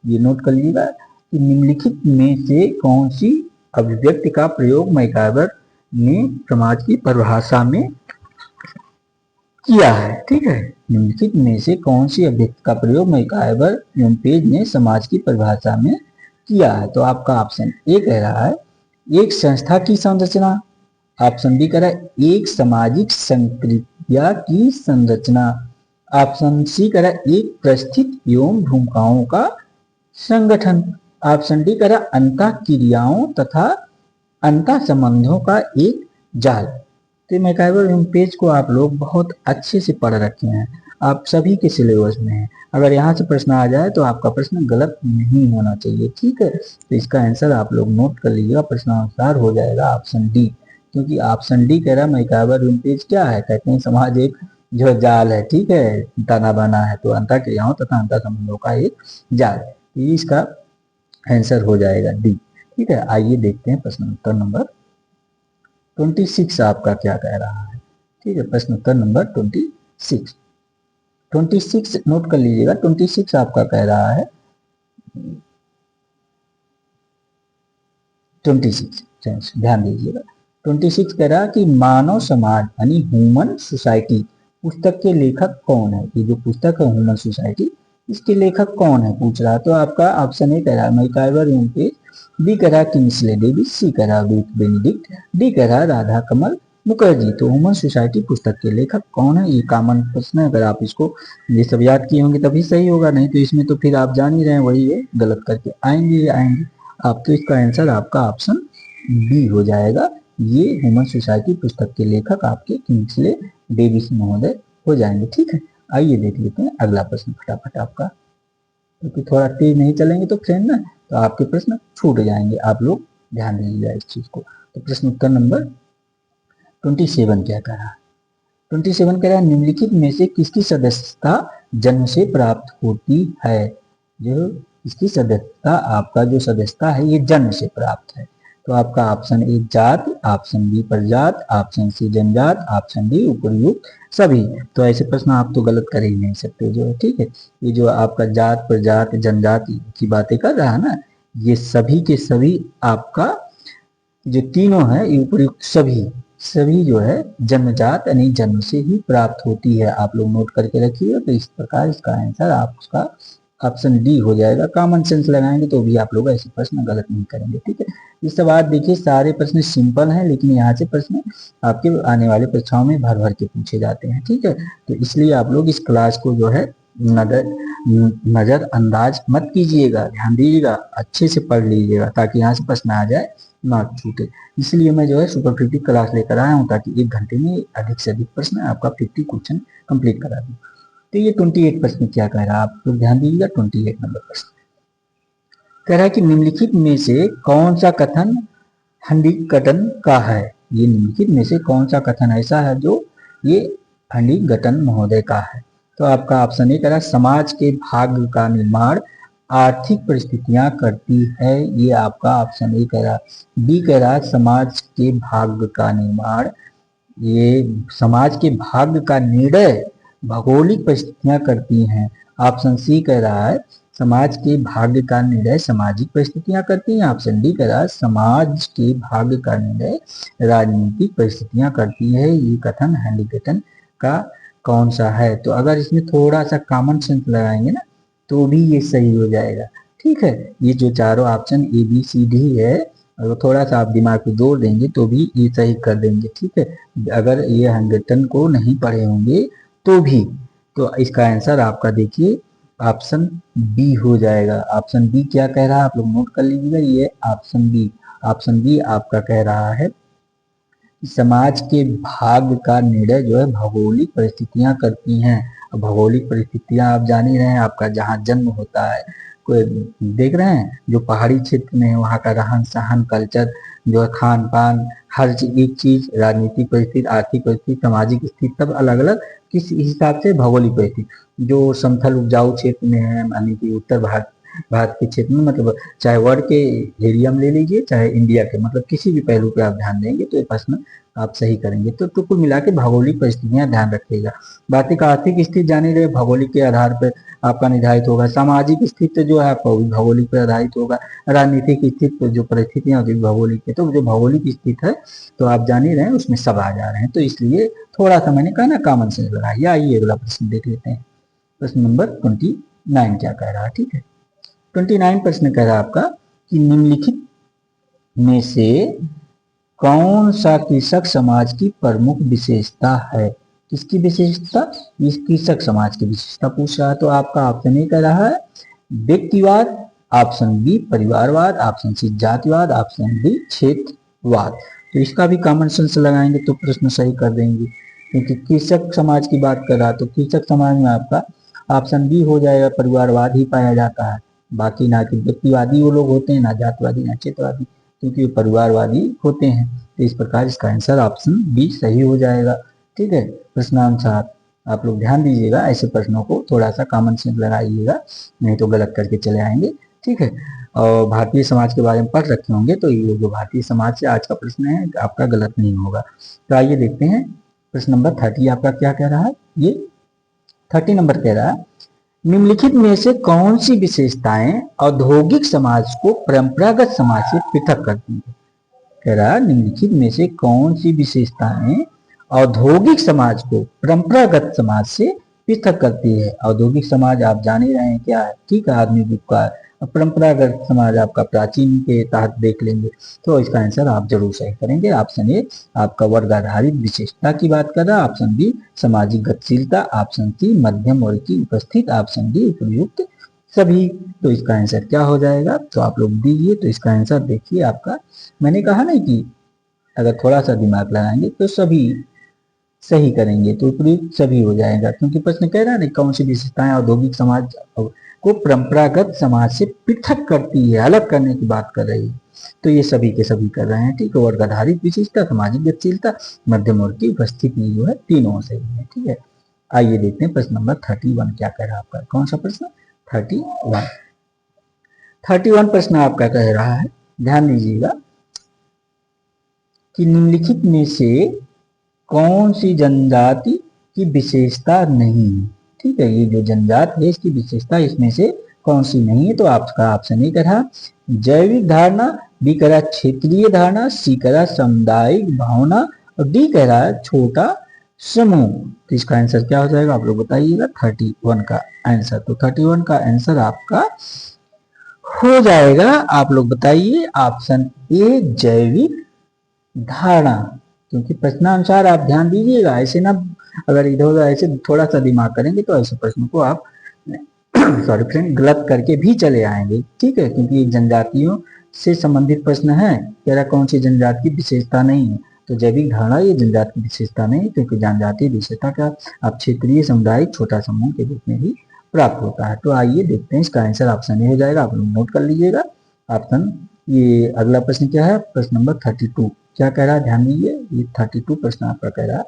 ये नोट कर लीजिएगा कि निम्नलिखित में से कौन सी अभिव्यक्ति का प्रयोग मैकाइवर ने समाज की परिभाषा में किया है, ठीक है। निम्नलिखित में से कौन सी अभिव्यक्ति का प्रयोग मैकाइवर एवं पेज ने समाज की परिभाषा में किया है। तो आपका ऑप्शन ए कह रहा है एक संस्था की संरचना, ऑप्शन बी कह रहा है एक सामाजिक संक्रिया की संरचना, ऑप्शन सी कह रहा है एक परिस्थिति एवं भूमिकाओं का संगठन, ऑप्शन डी कह रहा है अंतः क्रियाओं तथा अंतः संबंधों का एक जाल। तो मैकाइवर एवं पेज को आप लोग बहुत अच्छे से पढ़ रखे हैं, आप सभी के सिलेबस में है। अगर यहाँ से प्रश्न आ जाए तो आपका प्रश्न गलत नहीं होना चाहिए, ठीक है। तो इसका आंसर आप लोग नोट कर लीजिएगा, प्रश्नानुसार हो जाएगा ऑप्शन डी, क्योंकि ऑप्शन डी कह रहा है मैकाइवर एवं पेज क्या है, कहते हैं समाज एक जो जाल है, ठीक है, तना बना है, तो अंतः क्रियाओं तथा अंतः संबंधों का एक जाल है। तो इसका आंसर हो जाएगा डी, ठीक है। आइए देखते हैं प्रश्न उत्तर नंबर 26 आपका क्या कह रहा है, ठीक है। प्रश्न उत्तर नंबर 26 नोट कर लीजिएगा। 26 आपका कह रहा है 26 ध्यान दीजिएगा। 26 कह रहा है कि मानव समाज यानी ह्यूमन सोसाइटी पुस्तक के लेखक कौन है। ये जो पुस्तक है ह्यूमन सोसाइटी, इसके लेखक कौन है पूछ रहा है। तो आपका ऑप्शन ए कह रहा है मैकाइवर एवं पेज, बी कह रहा है किंग्सले डेविस, सी कह रहा है रूथ बेनेडिक्ट, डी कह रहा है राधा कमल मुखर्जी। तो ह्यूमन सोसाइटी पुस्तक के लेखक कौन है? ये कॉमन प्रश्न है, अगर आप इसको ये सब याद किए होंगे तभी सही होगा, नहीं तो इसमें तो फिर आप जान ही रहे हैं वही है, गलत करके आएंगे आप। तो इसका आंसर आपका ऑप्शन बी हो जाएगा। ये ह्यूमन सोसाइटी पुस्तक के लेखक आपके किंग्सले डेविस महोदय हो जाएंगे। ठीक है, आइए देख लेते हैं अगला प्रश्न फटाफट आपका, क्योंकि थोड़ा तेज नहीं चलेंगे तो फ्रेंड ना तो आपके प्रश्न छूट जाएंगे, आप लोग ध्यान दीजिएगा इस चीज को। तो प्रश्न उत्तर नंबर 27 क्या कह रहा है? 27 कह रहा है निम्नलिखित में से किसकी सदस्यता जन्म से प्राप्त होती है? जो इसकी सदस्यता, आपका जो सदस्यता है ये जन्म से प्राप्त है। तो आपका ऑप्शन ए जात, ऑप्शन बी प्रजात, ऑप्शन सी जनजात, ऑप्शन डी उपर्युक्त सभी। तो ऐसे प्रश्न आप तो गलत कर ही नहीं सकते जो है। ठीक है, ये जो आपका जात प्रजात जनजाति की बातें कर रहा है ना, ये सभी के सभी आपका जो तीनों है ये उपर्युक्त सभी जो है जन्मजात यानी जन्म से ही प्राप्त होती है। आप लोग नोट करके रखिए। तो इस प्रकार इसका आंसर आपका ऑप्शन डी हो जाएगा। कॉमन सेंस लगाएंगे तो भी आप लोग ऐसे प्रश्न गलत नहीं करेंगे। ठीक है, इस बात देखिए सारे प्रश्न सिंपल हैं, लेकिन यहाँ से प्रश्न आपके आने वाले परीक्षाओं में भर भर के पूछे जाते हैं। ठीक है, तो इसलिए आप लोग इस क्लास को जो है नजरअंदाज मत कीजिएगा, ध्यान दीजिएगा, अच्छे से पढ़ लीजिएगा ताकि यहाँ से प्रश्न आ जाए ना छूटे। इसलिए मैं जो है सुपर 50 क्लास लेकर आया हूँ ताकि 1 घंटे में अधिक से अधिक प्रश्न आपका 50 क्वेश्चन कंप्लीट करा दूँ। तो ये 28 प्रश्न क्या कह रहा है आप लोग ध्यान दीजिएगा। 28 नंबर प्रश्न कह रहा है कि निम्नलिखित में से कौन सा कथन हंडिगटन का है? ये निम्नलिखित में से कौन सा कथन ऐसा है जो ये हंडिगटन महोदय का है? तो आपका ऑप्शन ए कह रहा है समाज के भाग्य का निर्माण आर्थिक परिस्थितियां करती है, ये आपका ऑप्शन ए कह रहा है। बी कह रहा है समाज के भाग्य का निर्माण, ये समाज के भाग्य का निर्णय भौगोलिक परिस्थितियां करती हैं। ऑप्शन सी कह रहा है समाज के भाग्य का निर्णय सामाजिक परिस्थितियां करती हैं। ऑप्शन डी कह रहा है समाज के भाग्य का निर्णय राजनीतिक परिस्थितियां करती है। ये कथन हंडिगटन का कौन सा है? तो अगर इसमें थोड़ा सा कॉमन सेंस लगाएंगे ना तो भी ये सही हो जाएगा। ठीक है, ये जो चारों option A B C D है अगर थोड़ा सा आप दिमाग पे जोर देंगे तो भी ये सही कर देंगे। ठीक है, अगर ये हंडिगटन को नहीं पढ़े होंगे तो भी, तो इसका आंसर आपका देखिए ऑप्शन बी हो जाएगा। ऑप्शन बी क्या कह रहा है आप लोग नोट कर लीजिएगा। ये ऑप्शन बी आपका कह रहा है समाज के भाग्य का निर्णय जो है भौगोलिक परिस्थितियां करती हैं। भौगोलिक परिस्थितियां आप जान ही रहे हैं, आपका जहाँ जन्म होता है, कोई देख रहे हैं जो पहाड़ी क्षेत्र में है वहाँ का रहन सहन कल्चर जो है खान पान हर एक चीज, राजनीतिक परिस्थिति, आर्थिक परिस्थिति, सामाजिक स्थिति सब अलग अलग किस हिसाब से भौगोलिक परिस्थिति। जो समतल उपजाऊ क्षेत्र में है यानी कि उत्तर भारत के क्षेत्र में, मतलब चाहे वर्ल्ड के एरिया में ले लीजिए चाहे इंडिया के, मतलब किसी भी पहलू पे आप ध्यान देंगे तो ये प्रश्न आप सही करेंगे। तो कुल मिला के भौगोलिक परिस्थितियां ध्यान रखिएगा। बाकी का आर्थिक स्थिति जाने रहे भौगोलिक के आधार पर आपका निर्धारित होगा। सामाजिक स्थिति जो है आपका भौगोलिक पर आधारित होगा। राजनीतिक स्थिति जो परिस्थितियां होती है भौगोलिक है, तो जो भौगोलिक स्थिति है तो आप जान ही रहे हैं उसमें सब आ जा रहे हैं। तो इसलिए थोड़ा सा मैंने कहा ना कॉमन सेंस लगाइए। आइए अगला प्रश्न देख लेते हैं। प्रश्न नंबर 29 क्या कह रहा है? ठीक है, 29 प्रश्न कह रहा है आपका कि निम्नलिखित में से कौन सा कृषक समाज की प्रमुख विशेषता है? किसकी विशेषता? इस कृषक समाज की विशेषता पूछ रहा है। तो आपका ऑप्शन ए कह रहा है व्यक्तिवाद, ऑप्शन बी परिवारवाद, ऑप्शन सी जातिवाद, ऑप्शन डी क्षेत्रवाद। तो इसका भी कॉमन सेंस लगाएंगे तो प्रश्न सही कर देंगे, क्योंकि कृषक समाज की बात कर रहा है तो कृषक समाज में आपका ऑप्शन बी हो जाएगा, परिवारवाद ही पाया जाता है। बाकी ना कि व्यक्तिवादी वो लोग होते हैं, ना जातिवादी ना क्षेत्रवादी, क्योंकि वो परिवारवादी होते हैं। तो इस प्रकार इसका आंसर ऑप्शन बी सही हो जाएगा। ठीक है, प्रश्नानुसार आप लोग ध्यान दीजिएगा, ऐसे प्रश्नों को थोड़ा सा कॉमन सेंस लगाइएगा, नहीं तो गलत करके चले आएंगे। ठीक है, और भारतीय समाज के बारे में पढ़ रखे होंगे तो ये जो भारतीय समाज से आज का प्रश्न है आपका गलत नहीं होगा। तो आइए देखते हैं प्रश्न नंबर 30 आपका क्या कह रहा है। ये 30 नंबर कह रहा है निम्नलिखित में से कौन सी विशेषताएं औद्योगिक समाज को परंपरागत समाज से पृथक करती है? कह रहा निम्नलिखित में से कौन सी विशेषताएं औद्योगिक समाज को परंपरागत समाज से पृथक करती है? औद्योगिक समाज आप जान ही रहे हैं क्या है। ठीक है, अब परंपरागत समाज आपका प्राचीन के तहत देख लेंगे तो इसका आंसर आप जरूर सही करेंगे। ऑप्शन ए आपका वर्ग आधारित विशेषता की बात कर रहा है, ऑप्शन बी सामाजिक गतिशीलता, ऑप्शन सी मध्यम वर्ग की उपस्थित, ऑप्शन डी उपयुक्त सभी। तो इसका आंसर क्या हो जाएगा, तो आप लोग दीजिए। तो इसका आंसर देखिए आपका, मैंने कहा ना कि अगर थोड़ा सा दिमाग लगाएंगे तो सभी सही करेंगे, तो उपयुक्त सभी हो जाएगा, क्योंकि प्रश्न कह रहा है ना कौन सी विशेषताएं औद्योगिक समाज को परंपरागत समाज से पृथक करती है, अलग करने की बात कर रही है। तो ये सभी के सभी कर रहे हैं, ठीक है। वर्ग आधारित विशेषता, सामाजिक गतिशीलता, मध्यम वर्ग की उपस्थिति जो है, तीनों सही है, ठीक है। आइए देखते हैं प्रश्न नंबर 31 क्या कह रहा है आपका। कौन सा प्रश्न? 31 प्रश्न आपका कह रहा है, ध्यान दीजिएगा कि निम्नलिखित में से कौन सी जनजाति की विशेषता नहीं है, ठीक है। ये जो जनजाति है इसकी विशेषता इसमें से कौन सी नहीं है, तो आपका ऑप्शन ए करा जैविक धारणा, बी करा क्षेत्रीय धारणा, सी करा सामुदायिक भावना और डी कह रहा है छोटा समूह। तो इसका आंसर क्या हो जाएगा आप लोग बताइएगा, 31 का आंसर। तो 31 का आंसर आपका हो जाएगा, आप लोग बताइए ऑप्शन ए जैविक धारणा। क्योंकि प्रश्नानुसार आप ध्यान दीजिएगा, ऐसे ना अगर इधर उधर ऐसे थोड़ा सा दिमाग करेंगे तो ऐसे प्रश्न को आप सॉरी फ्रेंड गलत करके भी चले आएंगे, ठीक है। क्योंकि जनजातियों से संबंधित प्रश्न है, कह रहा कौन सी जनजाति की विशेषता नहीं है, तो जैविक धारणा ये जनजाति की विशेषता नहीं, क्योंकि जनजातीय विशेषता का आप क्षेत्रीय सामुदायिक छोटा समूह के रूप में भी प्राप्त होता है। तो आइए देखते हैं, इसका आंसर ऑप्शन ए हो जाएगा, आप लोग नोट कर लीजिएगा ऑप्शन। ये अगला प्रश्न क्या है, प्रश्न नंबर 32 क्या कह रहा है, ध्यान दीजिए। ये 32 प्रश्न आपका कह रहा है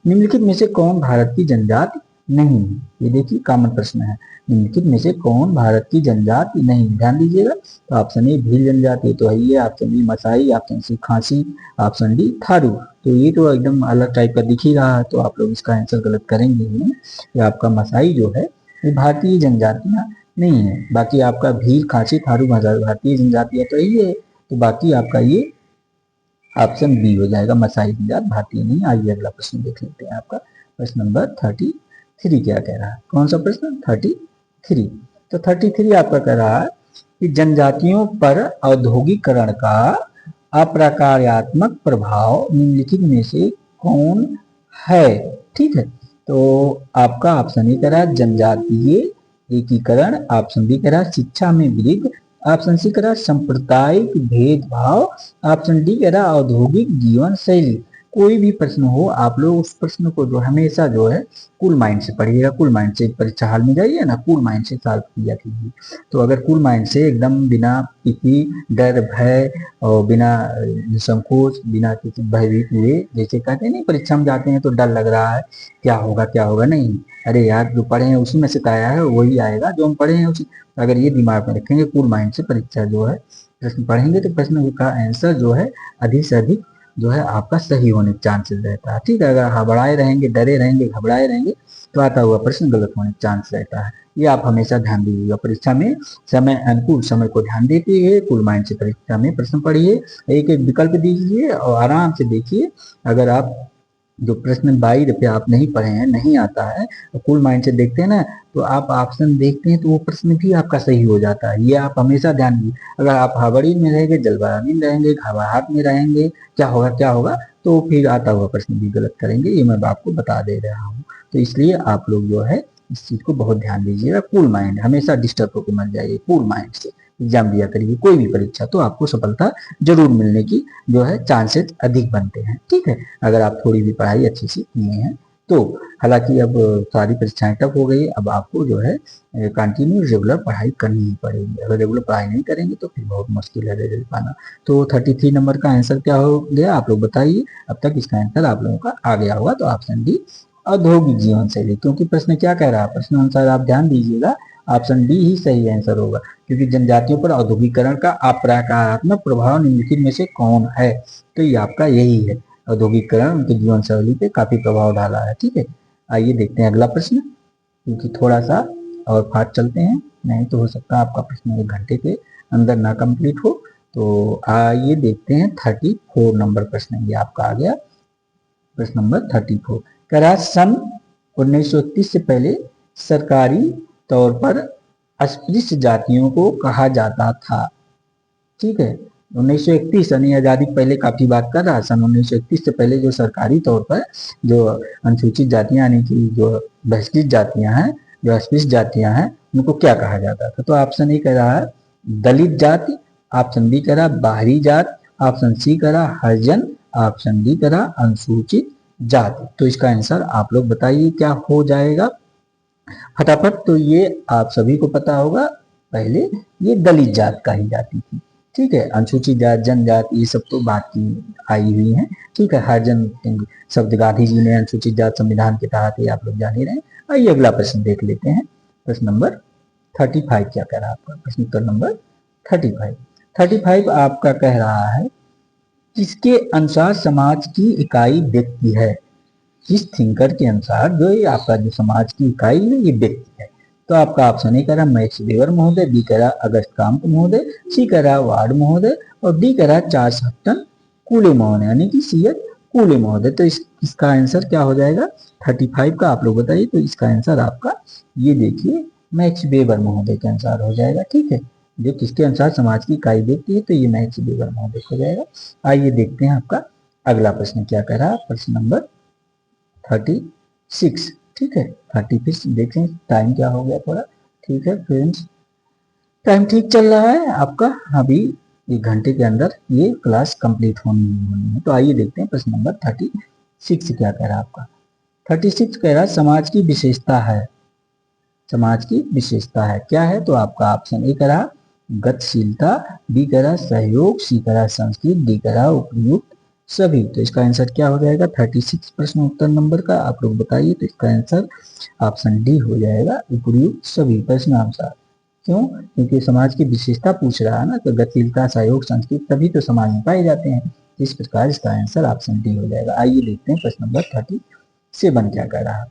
निम्नलिखित में से कौन भारत की जनजाति नहीं है। ये देखिए कॉमन प्रश्न है, निम्नलिखित में से कौन भारत की जनजाति नहीं, ध्यान दीजिएगा। तो ऑप्शन ए भील जनजाति तो है ये, option B Maasai, option C Khasi, option D Tharu. तो ये तो एकदम अलग टाइप का दिख ही रहा है, तो आप लोग इसका आंसर गलत करेंगे ही। ये आपका मसाई जो है ये भारतीय जनजातियां नहीं है, बाकी आपका भील खासी थारू भारतीय जनजातियां तो यही है, तो बाकी आपका ये ऑप्शन बी हो जाएगा, मसाई जनजाति भारतीय नहीं। आइए अगला प्रश्न देख लेते हैं आपका, प्रश्न नंबर 33 क्या कह रहा है। कौन सा प्रश्न? 33। तो 33 आपका कह रहा है कि जनजातियों पर औद्योगिकरण का अप्रकार्यात्मक प्रभाव निम्नलिखित में से कौन है, ठीक है। तो आपका ऑप्शन ए कह रहा है जनजातीय एकीकरण, ऑप्शन बी कह रहा है शिक्षा में वृद्धि, ऑप्शन सी कह रहा सांप्रदायिक भेदभाव, ऑप्शन डी कह रहा औद्योगिक जीवन शैली। कोई भी प्रश्न हो आप लोग उस प्रश्न को जो हमेशा जो है कूल माइंड से पढ़िएगा, कूल माइंड से परीक्षा हाल में जाइए ना, कूल माइंड से सॉल्व किया कीजिए। तो अगर कूल माइंड से एकदम बिना किसी डर भय और बिना संकोच, बिना किसी भयभीत हुए, जैसे कहते हैं नहीं परीक्षा में जाते हैं तो डर लग रहा है क्या होगा, नहीं, अरे यार जो पढ़े हैं उसी में से आया है वही आएगा, जो हम पढ़े हैं उसी। अगर ये दिमाग में रखेंगे कूल माइंड से परीक्षा जो है प्रश्न पढ़ेंगे तो प्रश्न का आंसर जो है अधिक से अधिक जो है आपका सही होने के चांसेस रहता है, ठीक है। अगर हड़बड़ाए रहेंगे, डरे रहेंगे, घबराए रहेंगे तो आता हुआ प्रश्न गलत होने का चांस रहता है। ये आप हमेशा ध्यान दीजिएगा, परीक्षा में समय अनुकूल समय को ध्यान देते हुए कूल माइंड से परीक्षा में प्रश्न पढ़िए, एक एक विकल्प दीजिए और आराम से देखिए। अगर आप जो प्रश्न 22 पे आप नहीं पढ़े हैं, नहीं आता है, तो कूल माइंड से देखते हैं ना, तो आप ऑप्शन देखते हैं तो वो प्रश्न भी आपका सही हो जाता है। ये आप हमेशा ध्यान दीजिए। अगर आप हड़बड़ी में रहेंगे, जल्दबाजी में रहेंगे, घबराहट में रहेंगे, क्या होगा, तो फिर आता हुआ प्रश्न भी गलत करेंगे, ये मैं आपको बता दे रहा हूँ। तो इसलिए आप लोग जो है इस चीज को बहुत ध्यान दीजिएगा, कूल माइंड हमेशा डिस्टर्ब होकर मत जाइए, कूल माइंड से एग्जाम दिया करिए कोई भी परीक्षा, तो आपको सफलता जरूर मिलने की जो है चांसेस अधिक बनते हैं, ठीक है। अगर आप थोड़ी भी पढ़ाई अच्छी से किए हैं तो। हालांकि अब सारी परीक्षाएं टफ हो गई, अब आपको जो है कंटिन्यू रेगुलर पढ़ाई करनी ही पड़ेगी। अगर रेगुलर पढ़ाई नहीं करेंगे तो फिर बहुत मुश्किल है रिजल्ट पाना। तो 33 नंबर का आंसर क्या हो गया आप लोग बताइए। अब तक इसका आंसर आप लोगों का आ गया होगा, तो ऑप्शन डी औद्योगिक जीवन शैली। क्योंकि प्रश्न क्या कह रहा है, प्रश्न अनुसार आप ध्यान दीजिएगा, ऑप्शन डी ही सही आंसर होगा। क्योंकि जनजातियों पर औद्योगिकरण का अप्रकारात्मक प्रभाव निम्नलिखित में से कौन है, तो ये आपका यही है, औद्योगिकरण उनके जीवन शैली पे काफी प्रभाव डाला है, ठीक है। आइए देखते हैं अगला प्रश्न, क्योंकि थोड़ा सा और फास्ट चलते हैं, नहीं तो हो सकता है आपका प्रश्न 1 घंटे के अंदर ना कंप्लीट हो। तो आइए देखते हैं 34 नंबर प्रश्न, ये आपका आ गया प्रश्न नंबर 34। कह रहा सन 1931 से पहले सरकारी तौर पर अस्पृश्य जातियों को कहा जाता था। ठीक है, 1931 यानी आजादी पहले काफी बात कर रहा है। सन 1931 से पहले जो सरकारी तौर पर जो अनुसूचित जातियां यानी कि जो बहिष्कृत जातियां हैं, जो अस्पृश्य जातियां हैं, उनको क्या कहा जाता था। तो ऑप्शन ए कह रहा है दलित जाति, ऑप्शन बी कह रहा बाहरी जात, ऑप्शन सी कह रहा हरिजन, ऑप्शन डी कह रहा अनुसूचित जाति। तो इसका आंसर आप लोग बताइए क्या हो जाएगा फटाफट। तो ये आप सभी को पता होगा, पहले ये दलित जात कही जाती थी। ठीक है, अनुसूचित जात, जनजात, ये सब तो बात की आई हुई है। ठीक है, हरिजन शब्द गांधी जी ने अनुसूचित जात संविधान के तहत ही आप लोग जान ही रहे हैं। आइए अगला प्रश्न देख लेते हैं। प्रश्न नंबर 35 क्या कह रहा है आपका, प्रश्न उत्तर नंबर 35 आपका कह रहा है किसके अनुसार समाज की इकाई व्यक्ति है। जिस थिंकर के अनुसार जो ये आपका जो समाज की इकाई है ये व्यक्ति है। तो आपका ऑप्शन ए कह रहा मैक्स वेबर महोदय, बी कह रहा अगस्त काम्त महोदय, सी कह रहा वार्ड महोदय और डी कह रहा चार्ल्स हटन कूले महोदय यानी कि सीएच कूले महोदय। तो इसका आंसर क्या हो जाएगा 35 का, आप लोग बताइए। तो इसका आंसर आपका ये देखिए मैक्स वेबर महोदय के अनुसार हो जाएगा। ठीक है, जो किसके अनुसार समाज की इकाई व्यक्ति है तो ये मैक्स वेबर महोदय हो जाएगा। आइए देखते हैं आपका अगला प्रश्न क्या कह रहा है। प्रश्न नंबर 36। ठीक है, 36 देखें टाइम क्या हो गया थोड़ा। ठीक है फ्रेंड्स, टाइम ठीक चल रहा है आपका, अभी 1 घंटे के अंदर ये क्लास कंप्लीट होनी है। तो आइए देखते हैं प्रश्न नंबर 36 क्या कह रहा है आपका। 36 कह रहा है समाज की विशेषता है। समाज की विशेषता है क्या है। तो आपका ऑप्शन ए कह रहा गतिशीलता, बी कह रहा सहयोग, सी कह रहा संस्कृत, डी कह रहा उपयुक्त सभी। तो इसका आंसर क्या हो जाएगा 36 प्रश्न उत्तर नंबर का, आप लोग बताइए। तो इसका आंसर ऑप्शन डी हो जाएगा उपयुक्त सभी प्रश्नानुसार। क्यों, क्योंकि समाज की विशेषता पूछ रहा है ना, तो गतिशीलता, सहयोग, संस्कृत सभी तो समाज में पाए जाते हैं। इस प्रकार इसका आंसर ऑप्शन डी हो जाएगा। आइए देखते हैं प्रश्न नंबर 37 क्या कह रहा है।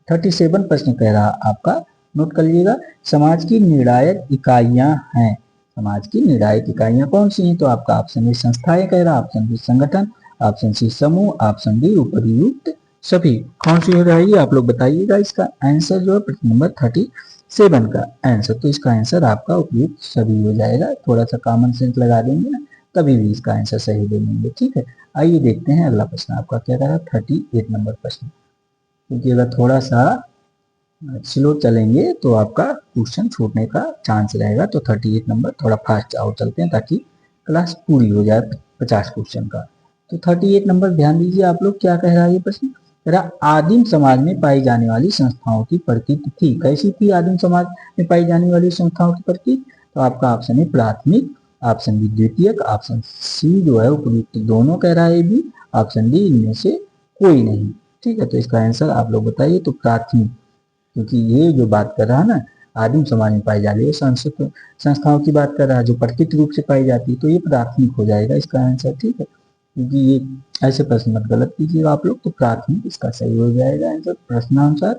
37 प्रश्न कह रहा आपका, नोट कर लीजिएगा, समाज की निर्णायक इकाइयां हैं। समाज की निर्णायक इकाइयां कौन सी हैं। तो आपका ऑप्शन ए संस्थाएं कह रहा, ऑप्शन बी संगठन, ऑप्शन सी समूह, ऑप्शन डी उपयुक्त सभी। कौन सी हो जाएगी आप लोग बताइएगा। इसका आंसर जो है प्रश्न नंबर 37 का आंसर, तो इसका आंसर आपका उपयुक्त सभी हो जाएगा। थोड़ा सा कॉमन सेंस लगा देंगे ना, तभी भी इसका आंसर सही दे देंगे। ठीक है, आइए देखते हैं अगला प्रश्न आपका क्या कह रहा है 38 नंबर प्रश्न। क्योंकि अगर थोड़ा सा स्लो चलेंगे तो आपका क्वेश्चन छूटने का चांस रहेगा। तो 38 नंबर थोड़ा फास्ट आओ चलते हैं ताकि क्लास पूरी हो जाए 50 क्वेश्चन का। तो 38 नंबर ध्यान दीजिए आप लोग क्या कह रहा है ये प्रश्न। कह रहा आदिम समाज में पाई जाने वाली संस्थाओं की प्रकृति थी। कैसी थी आदिम समाज में पाई जाने वाली संस्थाओं की प्रकृति। तो आपका ऑप्शन है प्राथमिक, ऑप्शन बी द्वितीयक, ऑप्शन सी जो है उपयुक्त दोनों कह रहा है बी, ऑप्शन डी इनमें से कोई नहीं। ठीक है, तो इसका आंसर आप लोग बताइए। तो प्राथमिक, क्योंकि ये जो बात कर रहा है ना आदिम समाज में पाई जा रही है संस्थाओं की बात कर रहा है जो प्रकृति रूप से पाई जाती है, तो ये प्राथमिक हो जाएगा इसका आंसर। ठीक है, क्योंकि ये ऐसे प्रश्न मत गलत कीजिएगा आप लोग। तो प्राथमिक इसका सही हो जाएगा आंसर प्रश्नानुसार।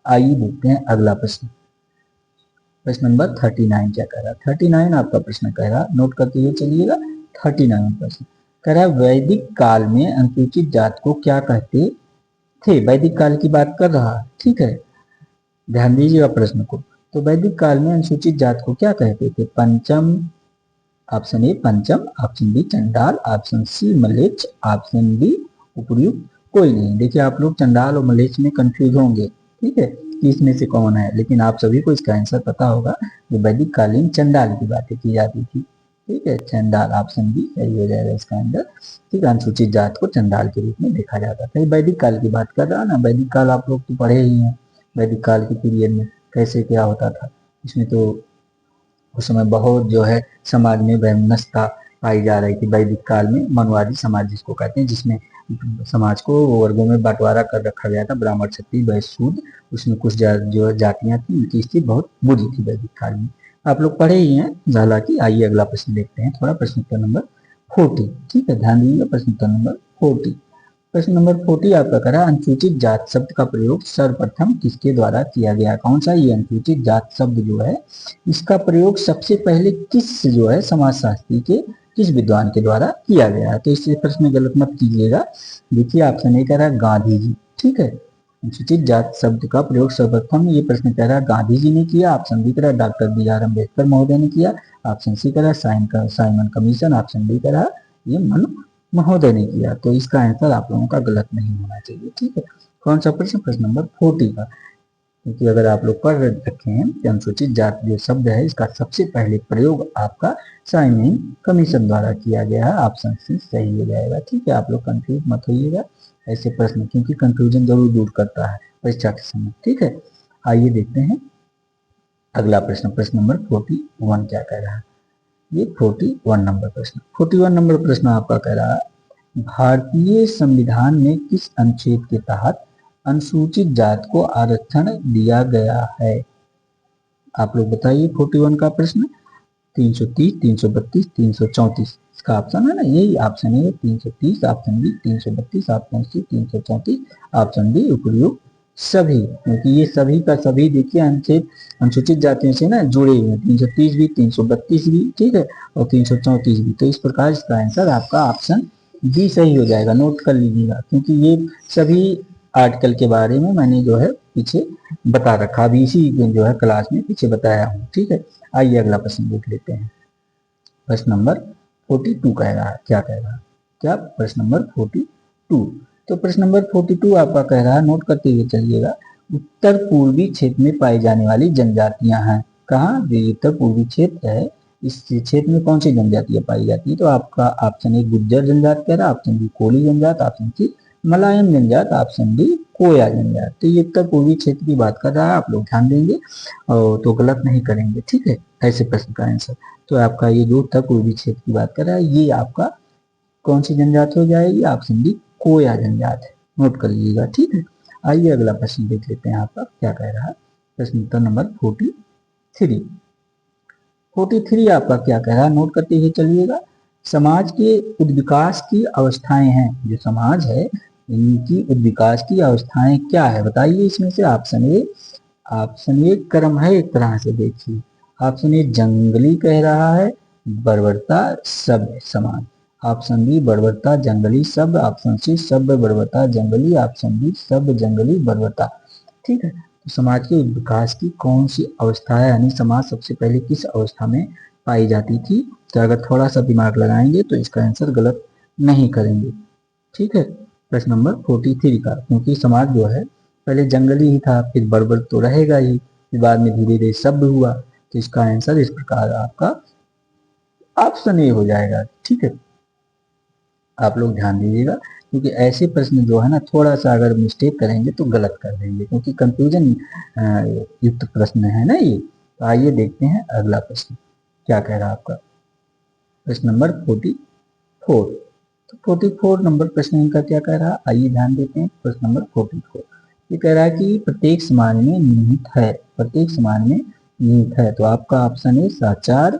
आइए देखते हैं अगला प्रश्न। प्रश्न नंबर 39 क्या कह रहा है। 39 आपका प्रश्न कह रहा, नोट करते हुए चलिएगा। 39 प्रश्न कह रहा वैदिक काल में अनुसूचित जात को क्या कहते थे। वैदिक काल की बात कर रहा है। ठीक है, ध्यान दीजिएगा प्रश्न को। तो वैदिक काल में अनुसूचित जात को क्या कहते थे। पंचम, ऑप्शन ए पंचम, ऑप्शन बी चंडाल, ऑप्शन सी मलेच्छ, ऑप्शन डी उपयुक्त कोई नहीं। देखिए आप लोग चंडाल और मलेच्छ में कंफ्यूज होंगे। ठीक है, कि इसमें से कौन है, लेकिन आप सभी को इसका आंसर पता होगा। जो वैदिक कालीन चंडाल की बातें की जाती थी। ठीक है, चंडाल ऑप्शन बी सही हो जाएगा इसका आंसर। ठीक है, अनुसूचित जात को चंडाल के रूप में देखा जाता था। वैदिक काल की बात कर रहा ना, वैदिक काल आप लोग तो पढ़े ही हैं। वैदिक काल के पीरियड में कैसे क्या होता था, इसमें तो उस समय बहुत जो है समाज में वैमनस्यता पाई जा रही थी। वैदिक काल में मनुवादी समाज जिसको कहते हैं, जिसमें समाज को वर्गों में बंटवारा कर रखा गया था, ब्राह्मण, क्षत्रिय, वैश्य, शूद्र। उसमें कुछ जो जातियां थी उनकी स्थिति बहुत बुरी थी वैदिक काल में, आप लोग पढ़े ही हैं हालांकि। आइए अगला प्रश्न देखते हैं थोड़ा, प्रश्न उत्तर नंबर 40। ठीक है, ध्यान दीजिएगा प्रश्न उत्तर नंबर 40। प्रश्न नंबर 40 आपका कह रहा है अनुसूचित जात शब्द का प्रयोग सर्वप्रथम किसके द्वारा किया गया। कौन सा ये अनुसूचित जात शब्द जो है इसका प्रयोग सबसे पहले किस जो है समाजशास्त्री के किस विद्वान के द्वारा किया गया है। तो इस प्रश्न में गलत मत कीजिएगा। देखिए ऑप्शन ए कह रहा है गांधी जी। ठीक है, अनुसूचित जात शब्द का प्रयोग सर्वप्रथम ये प्रश्न कह रहा है गांधी जी ने किया, ऑप्शन बी कह रहा डॉक्टर बी आर अम्बेडकर महोदय ने किया, ऑप्शन सी कह रहा साइमन कमीशन, ऑप्शन डी कह रहा ये मनु महोदय ने किया। तो इसका आंसर आप लोगों का गलत नहीं होना चाहिए। ठीक है, कौन सा प्रश्न? प्रश्न नंबर 40 का। क्योंकि अगर आप लोग पढ़ रखे हैं कि अनुसूचित जात जो शब्द है इसका सबसे पहले प्रयोग आपका साइमन कमीशन द्वारा किया गया है। ऑप्शन सी सही हो जाएगा। ठीक है, आप लोग कंफ्यूज मत होइएगा ऐसे प्रश्न, क्योंकि कंफ्यूजन जरूर दूर करता है परीक्षा के समय। ठीक है, आइए देखते हैं अगला प्रश्न। प्रश्न नंबर 41 क्या कह रहा है? ये 41 नंबर प्रश्न। 41 नंबर प्रश्न आपका कह रहा है भारतीय संविधान में किस अनुच्छेद के तहत अनुसूचित जात को आरक्षण दिया गया है? आप लोग बताइए। 41 का प्रश्न 330, 332, 334 इसका ऑप्शन है ना, यही ऑप्शन है 330, option B 332, option C 334, option D उपयुक्त सभी। क्योंकि ये सभी का सभी देखिए अनुच्छेद अनुसूचित जातियों से ना जुड़े हुए हैं, 330 भी, 332 भी, ठीक है, और 334 भी। तो इस प्रकार इसका आंसर आपका ऑप्शन डी सही हो जाएगा। नोट कर लीजिएगा, क्योंकि ये सभी आर्टिकल के बारे में मैंने जो है पीछे बता रखा, अभी इसी जो है क्लास में पीछे बताया हूँ। ठीक है, आइए अगला प्रश्न देख लेते हैं। प्रश्न नंबर 42 कह रहा है, क्या कह रहा है? क्या? प्रश्न नंबर 42। तो प्रश्न नंबर 42 आपका कह रहा है, नोट करते हुए चलिएगा, उत्तर पूर्वी क्षेत्र में पाई जाने वाली जनजातियां हैं। कहाँ? जो उत्तर पूर्वी क्षेत्र है इस क्षेत्र में कौन सी जनजातियां पाई जाती है? तो आपका ऑप्शन ए गुज्जर जनजात कह रहा है, ऑप्शन बी कोली जनजात, ऑप्शन सी मलायन जनजात, ऑप्शन डी कोया जनजात। तो ये उत्तर पूर्वी क्षेत्र की बात कर रहा है, आप लोग ध्यान देंगे और तो गलत नहीं करेंगे। ठीक है, ऐसे प्रश्न का आंसर। तो आपका ये जो उत्तर पूर्वी क्षेत्र की बात कर रहा है ये आपका कौन सी जनजात हो जाएगी? ऑप्शन डी कोया जनजात है। नोट कर लीजिएगा। ठीक है, आइए अगला प्रश्न देख लेते हैं आपका क्या कह रहा है। प्रश्न उत्तर नंबर 43। 43 आपका क्या कह रहा है? नोट करते हुए चलिएगा। समाज के उद्विकास की अवस्थाएं हैं, जो समाज है इनकी उद्विकास की अवस्थाएं क्या है बताइए इसमें से। ऑप्शन ए क्रम है एक तरह से, देखिए ऑप्शन ए जंगली कह रहा है, बर्बरता सभ्य समाज, ऑप्शन बी बर्बरता जंगली सभ्य, ऑप्शन सी सभ्य बर्बरता जंगली, ऑप्शन डी सभ्य जंगली बर्बरता। ठीक है, तो समाज के विकास की कौन सी अवस्था है, यानी समाज सबसे पहले किस अवस्था में पाई जाती थी? तो अगर थोड़ा सा दिमाग लगाएंगे तो इसका आंसर गलत नहीं करेंगे। ठीक है, प्रश्न नंबर 43 का, क्योंकि समाज जो है पहले जंगली ही था, फिर बर्बर तो रहेगा ही, फिर बाद में धीरे धीरे सभ्य हुआ। तो इसका आंसर इस प्रकार आपका ऑप्शन ए हो जाएगा। ठीक है, आप लोग ध्यान दीजिएगा, क्योंकि ऐसे प्रश्न जो है ना थोड़ा सा अगर मिस्टेक करेंगे तो गलत कर देंगे, क्योंकि कंफ्यूजन युक्त प्रश्न है ना ये। तो आइए देखते हैं अगला प्रश्न क्या कह रहा है आपका। प्रश्न नंबर 44। तो 44 नंबर प्रश्न इनका क्या कह रहा है, आइए ध्यान देते हैं। प्रश्न नंबर 44 ये कह रहा है कि प्रत्येक समाज में निहित है, प्रत्येक समाज में निहित है। तो आपका ऑप्शन है साचार,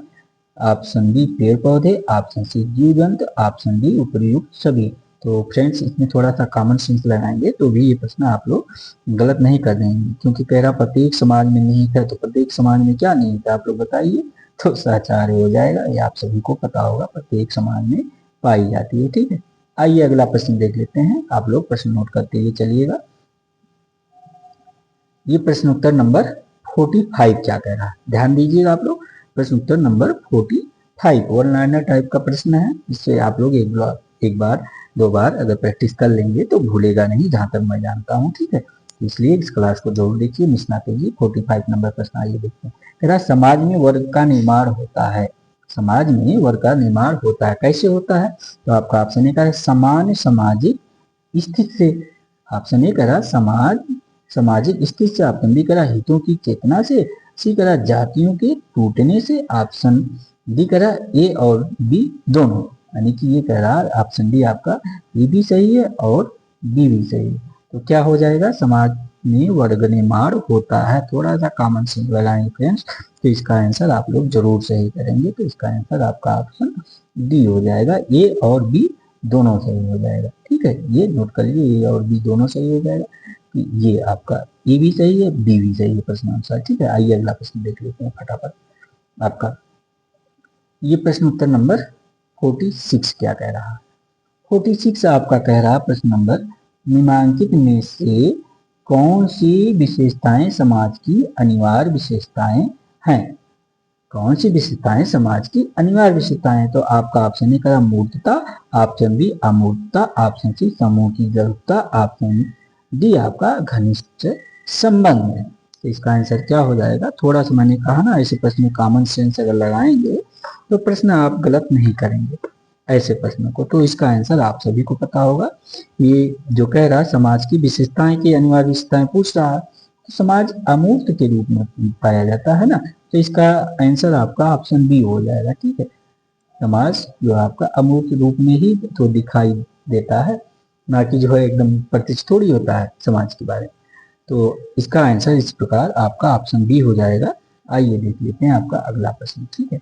ऑप्शन बी पेड़ पौधे, ऑप्शन सी जीव जंतु, ऑप्शन डी उपयुक्त सभी। तो फ्रेंड्स इसमें थोड़ा सा कॉमन सेंस लगाएंगे तो भी ये प्रश्न आप लोग गलत नहीं कर देंगे, क्योंकि कह रहा प्रत्येक समाज में निहित है। तो प्रत्येक समाज में क्या निहित है आप लोग बताइए? तो साचार हो जाएगा, ये आप सभी को पता होगा, प्रत्येक समाज में पाई जाती है। ठीक है, आइए अगला प्रश्न देख लेते हैं। आप लोग प्रश्न नोट करते हुए चलिएगा। ये प्रश्न उत्तर नंबर 45 क्या कह रहा है, ध्यान दीजिएगा आप लोग। प्रश्न उत्तर नंबर 45 वन लाइनर टाइप का प्रश्न है। इससे आप लोग एक बार दो बार अगर प्रैक्टिस कर लेंगे तो भूलेगा नहीं, जहां तक मैं जानता हूं। ठीक है, इसलिए इस क्लास को जरूर देखिए, मिस ना कीजिए। 45 नंबर प्रश्न आइए देखते हैं। कह रहा समाज में वर्ग का निर्माण होता है, समाज में वर्ग का निर्माण होता है, कैसे होता है? तो आपका ऑप्शन ए कह रहा है समान सामाजिक स्थिति से, ऑप्शन ए कह रहा समाज सामाजिक स्थिति से, ऑप्शन बी करा हितों की चेतना से, सी करा जातियों के टूटने से, ऑप्शन डी करा ए और बी दोनों। यानी कि ये कह रहा ऑप्शन डी आपका ए भी सही है और बी भी सही है। तो क्या हो जाएगा? समाज में वर्ग निर्माण होता है। थोड़ा सा कॉमन सेंस लगाएंगे फ्रेंड्स, तो इसका आंसर आप लोग जरूर सही करेंगे। तो इसका आंसर आपका ऑप्शन डी हो जाएगा, ए और बी दोनों सही हो जाएगा। ठीक है, ये नोट कर लीजिए, ए और बी दोनों सही हो जाएगा। ये आपका ए भी सही है, बी भी सही है प्रश्न अनुसार। ठीक है, आइए अगला प्रश्न देख लेते हैं फटाफट आपका। ये प्रश्न उत्तर नंबर 46 क्या कह रहा है? 46 आपका कह रहा है प्रश्न नंबर निम्नलिखित में से कौन सी विशेषताएं समाज की अनिवार्य विशेषताएं हैं? कौन सी विशेषताएं समाज की अनिवार्य विशेषताएं? तो आपका ऑप्शन ए करा मूर्तता, ऑप्शन बी अमूर्तता, ऑप्शन सी समूह की जरूरता, ऑप्शन डी आपका घनिष्ठ संबंध है। तो इसका आंसर क्या हो जाएगा? थोड़ा सा मैंने कहा ना, ऐसे प्रश्न में कॉमन सेंस अगर लगाएंगे तो प्रश्न आप गलत नहीं करेंगे ऐसे प्रश्नों को। तो इसका आंसर आप सभी को पता होगा। ये जो कह रहा समाज की विशेषताएं की अनिवार्य विशेषताएं पूछ रहा है, तो समाज अमूर्त के रूप में पाया जाता है ना, तो इसका आंसर आपका ऑप्शन बी हो जाएगा। ठीक है, समाज जो आपका अमूर्त रूप में ही तो दिखाई देता है, ना कि जो है एकदम प्रत्यक्ष थोड़ी होता है समाज के बारे में। तो इसका आंसर इस प्रकार आपका ऑप्शन बी हो जाएगा। आइए देख लेते हैं आपका अगला प्रश्न। ठीक है,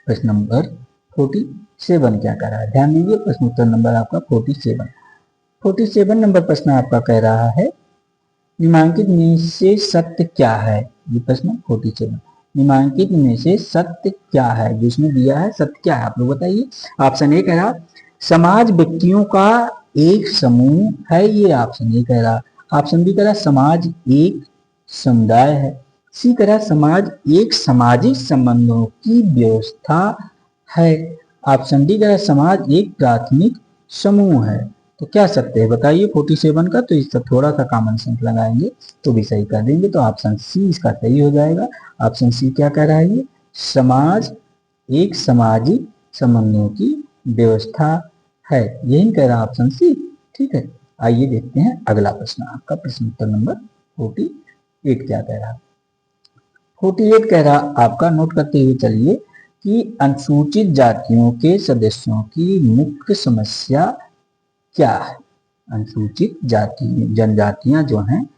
प्रश्न नंबर 47 क्या कह रहा है? ध्यान दीजिए, प्रश्न उत्तर नंबर आपका 47 नंबर प्रश्न आपका कह रहा है निम्नलिखित में से सत्य क्या है? ये प्रश्न 47, निम्नलिखित में से सत्य क्या है? जो इसमें दिया है सत्य क्या है आप लोग बताइए। ऑप्शन ए कह रहा समाज व्यक्तियों का एक समूह है, ये ऑप्शन ए कह रहा। ऑप्शन बी कह रहा समाज एक समुदाय है। सी कह रहा समाज एक सामाजिक संबंधों की व्यवस्था है। ऑप्शन डी कह रहा समाज एक प्राथमिक समूह है। तो क्या सत्य है बताइए 47 का? तो इसका थोड़ा सा कॉमन सेंस लगाएंगे तो भी सही कर देंगे। तो ऑप्शन सी इसका सही हो जाएगा। ऑप्शन सी क्या कह रहा है? ये समाज एक सामाजिक संबंधों की व्यवस्था है, यही कह रहा ऑप्शन सी। ठीक है, आइए देखते हैं अगला प्रश्न आपका, प्रश्न उत्तर नंबर 48 क्या कह रहा है? 48 कह रहा आपका, नोट करते हुए चलिए कि अनुसूचित जातियों के सदस्यों की मुख्य समस्या क्या है? अनुसूचित जाति जनजातियां जो हैं,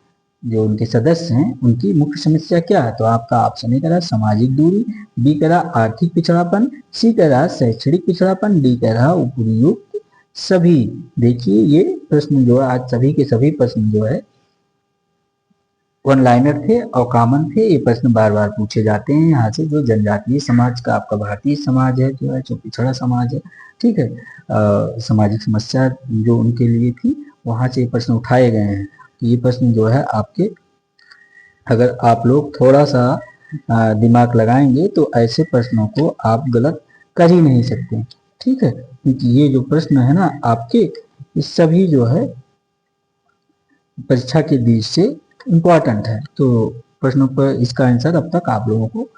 जो उनके सदस्य हैं, उनकी मुख्य समस्या क्या है? तो आपका ऑप्शन ए कह रहा सामाजिक दूरी, बी कह रहा आर्थिक पिछड़ापन, सी कह रहा शैक्षणिक पिछड़ापन, डी कह रहा उपयुक्त सभी। देखिए ये प्रश्न जो है आज सभी के सभी प्रश्न जो है वन लाइनर थे और कॉमन थे। ये प्रश्न बार बार पूछे जाते हैं यहाँ से। जो जनजातीय समाज का आपका भारतीय समाज है, जो है जो पिछड़ा समाज है, ठीक है, सामाजिक समस्या जो उनके लिए थी वहां से ये प्रश्न उठाए गए हैं। तो ये प्रश्न जो है आपके, अगर आप लोग थोड़ा सा दिमाग लगाएंगे तो ऐसे प्रश्नों को आप गलत कर ही नहीं सकते। ठीक है, क्योंकि ये जो प्रश्न है ना आपके, ये सभी जो है परीक्षा के दृष्टि से इम्पोर्टेंट है। तो प्रश्नों पर इसका आंसर अब तक आप लोगों को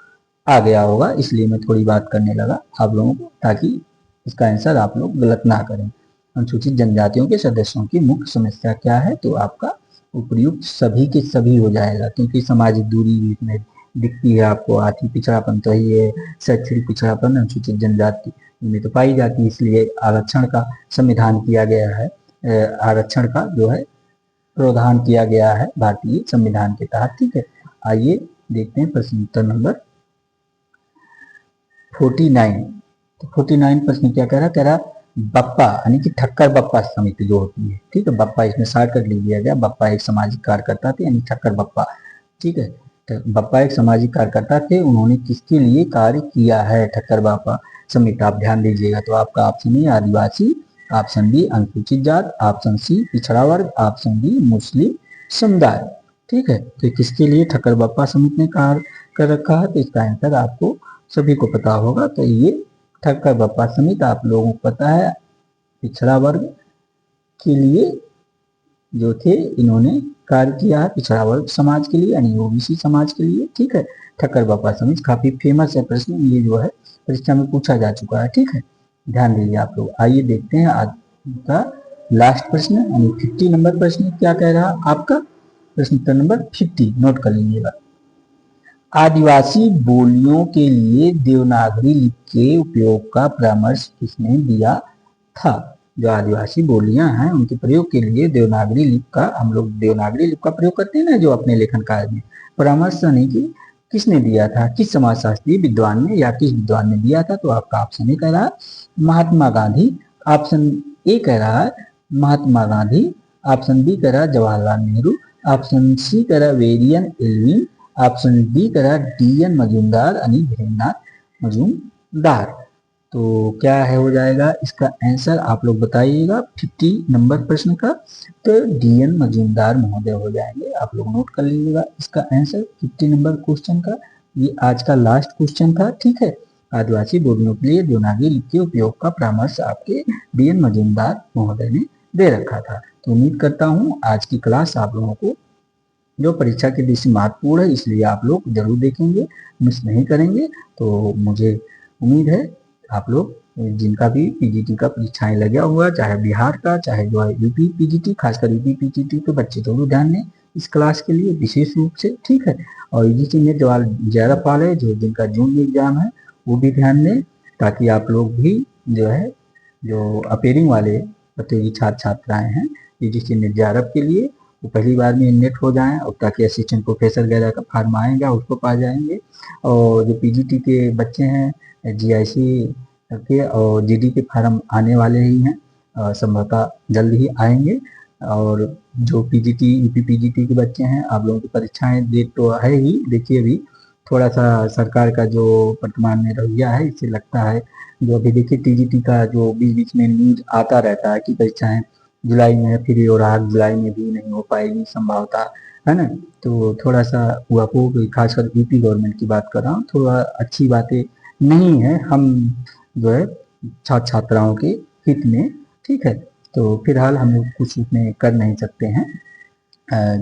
आ गया होगा, इसलिए मैं थोड़ी बात करने लगा आप लोगों को, ताकि इसका आंसर आप लोग गलत ना करें। अनुसूचित जनजातियों के सदस्यों की मुख्य समस्या क्या है? तो आपका उपयुक्त सभी के सभी हो जाएगा, क्योंकि सामाजिक दूरी इसमें दिखती है आपको, आर्थिक पिछड़ापन तो ही है, शैक्षणिक पिछड़ापन अनुसूचित जनजाति में तो पाई जाती है, इसलिए आरक्षण का संविधान किया गया है, आरक्षण का जो है प्रावधान किया गया है भारतीय संविधान के तहत। ठीक है, आइए देखते हैं प्रश्न उत्तर नंबर 49। तो 49 प्रश्न क्या कह रहा? कह रहा बप्पा यानी कि ठक्कर बप्पा समिति जो होती है, ठीक है, बप्पा इसमें शॉर्टकट लिख दिया गया। बप्पा एक सामाजिक कार्यकर्ता थे, यानी ठक्कर बप्पा। ठीक है, तो बप्पा एक सामाजिक कार्यकर्ता थे, उन्होंने किसके लिए कार्य किया है? ठक्कर बप्पा समिति। आप ध्यान दीजिएगा, तो आपका ऑप्शन ए आदिवासी, ऑप्शन बी अनुसूचित जात, ऑप्शन सी पिछड़ा वर्ग, ऑप्शन डी मुस्लिम समुदाय। ठीक है, तो किसके लिए ठक्कर बप्पा समिति ने कार्य कर रखा है? तो इसका आंसर आपको सभी को पता होगा। तो ये ठक्कर बप्पा समिति आप लोगों को पता है पिछड़ा वर्ग के लिए जो थे, इन्होंने कार्य किया है पिछड़ा वर्ग समाज के लिए, यानी ओबीसी समाज के लिए। ठीक है, ठक्कर बप्पा समिति काफी फेमस है प्रश्न, ये जो है परीक्षा में पूछा जा चुका है। ठीक है, ध्यान दीजिए आप लोग। आइए देखते हैं आज का लास्ट प्रश्न, यानी 50 नंबर प्रश्न क्या कह रहा आपका? प्रश्न उत्तर नंबर 50 नोट कर लीजिएगा। आदिवासी बोलियों के लिए देवनागरी लिपि के उपयोग का परामर्श किसने दिया था? जो आदिवासी बोलियां हैं उनके प्रयोग के लिए देवनागरी लिपि का, हम लोग देवनागरी लिपि का प्रयोग करते हैं ना जो अपने लेखन कार्य में, परामर्श यानी कि किसने दिया था? किस समाजशास्त्री विद्वान ने या किस विद्वान ने दिया था? तो आपका ऑप्शन ए कह रहा है महात्मा गांधी, ऑप्शन ए कह रहा है महात्मा गांधी, ऑप्शन बी कह रहा है जवाहरलाल नेहरू, ऑप्शन सी कह रहा है वेरियन एल्विन, ऑप्शन डी कह रहा है डी एन मजूमदार यानी धीरेन्द्रनाथ मजूमदार। तो क्या है हो जाएगा इसका आंसर आप लोग बताइएगा 50 नंबर प्रश्न का, तो डीएन मजूमदार महोदय हो जाएंगे। आप लोग नोट कर लीजिएगा इसका आंसर 50 नंबर क्वेश्चन का। ये आज का लास्ट क्वेश्चन था, ठीक है। आदिवासी बोलियों के लिए देवनागरी लिपि के उपयोग का परामर्श आपके डीएन मजूमदार महोदय ने दे रखा था। तो उम्मीद करता हूँ आज की क्लास आप लोगों को जो परीक्षा की दृष्टि महत्वपूर्ण है, इसलिए आप लोग जरूर देखेंगे, मिस नहीं करेंगे। तो मुझे उम्मीद है आप लोग जिनका भी पीजीटी का परीक्षाएं लगा हुआ, चाहे बिहार का चाहे जो है यूपी पीजीटी, खासकर यूपी पीजीटी के बच्चे जरूर ध्यान दें इस क्लास के लिए विशेष रूप से, ठीक है। और यूजीसी में JRF वाले जो जिनका जून में एग्जाम है वो भी ध्यान दें, ताकि आप लोग भी जो है जो अपेयरिंग वाले प्रतियोगी छात्र छात्राएं हैं यूजीसी में JRF के लिए वो पहली बार में नेट हो जाएं, और ताकि असिस्टेंट प्रोफेसर वगैरह का फार्म आएगा उसको पा जाएंगे। और जो पीजीटी के बच्चे हैं जीआईसी के और जीडी के फार्म आने वाले ही हैं, संभवतः जल्द ही आएंगे। और जो पीजीटी यूपी पीजीटी के बच्चे हैं आप लोगों की परीक्षाएं डेट तो है ही, देखिए अभी थोड़ा सा सरकार का जो वर्तमान में रवैया है इससे लगता है, जो अभी देखिए टीजीटी का जो बीच बीच में न्यूज आता रहता है कि परीक्षाएं जुलाई में फिर हो रहा, जुलाई में भी नहीं हो पाएगी संभवतः, है ना। तो थोड़ा सा हुआ को खासकर यूपी गवर्नमेंट की बात कर रहा हूँ, थोड़ा अच्छी बातें नहीं है हम जो है छात्र छात्राओं के हित में, ठीक है। तो फिलहाल हम लोग कुछ उसमें कर नहीं सकते हैं,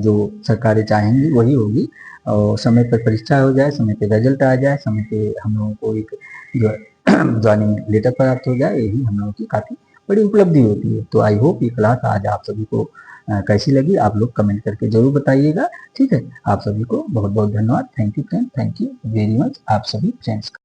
जो सरकारें चाहेंगी वही होगी। और समय पर परीक्षा हो जाए, समय पे रिजल्ट आ जाए, समय पे हम लोगों को एक जो ज्वाइनिंग लेटर प्राप्त हो जाए, यही हम लोगों की काफ़ी बड़ी उपलब्धि होती है। तो आई होप ये क्लास आज आप सभी को कैसी लगी आप लोग कमेंट करके जरूर बताइएगा, ठीक है। आप सभी को बहुत बहुत धन्यवाद। Thank you friend, thank you very much आप सभी फ्रेंड्स।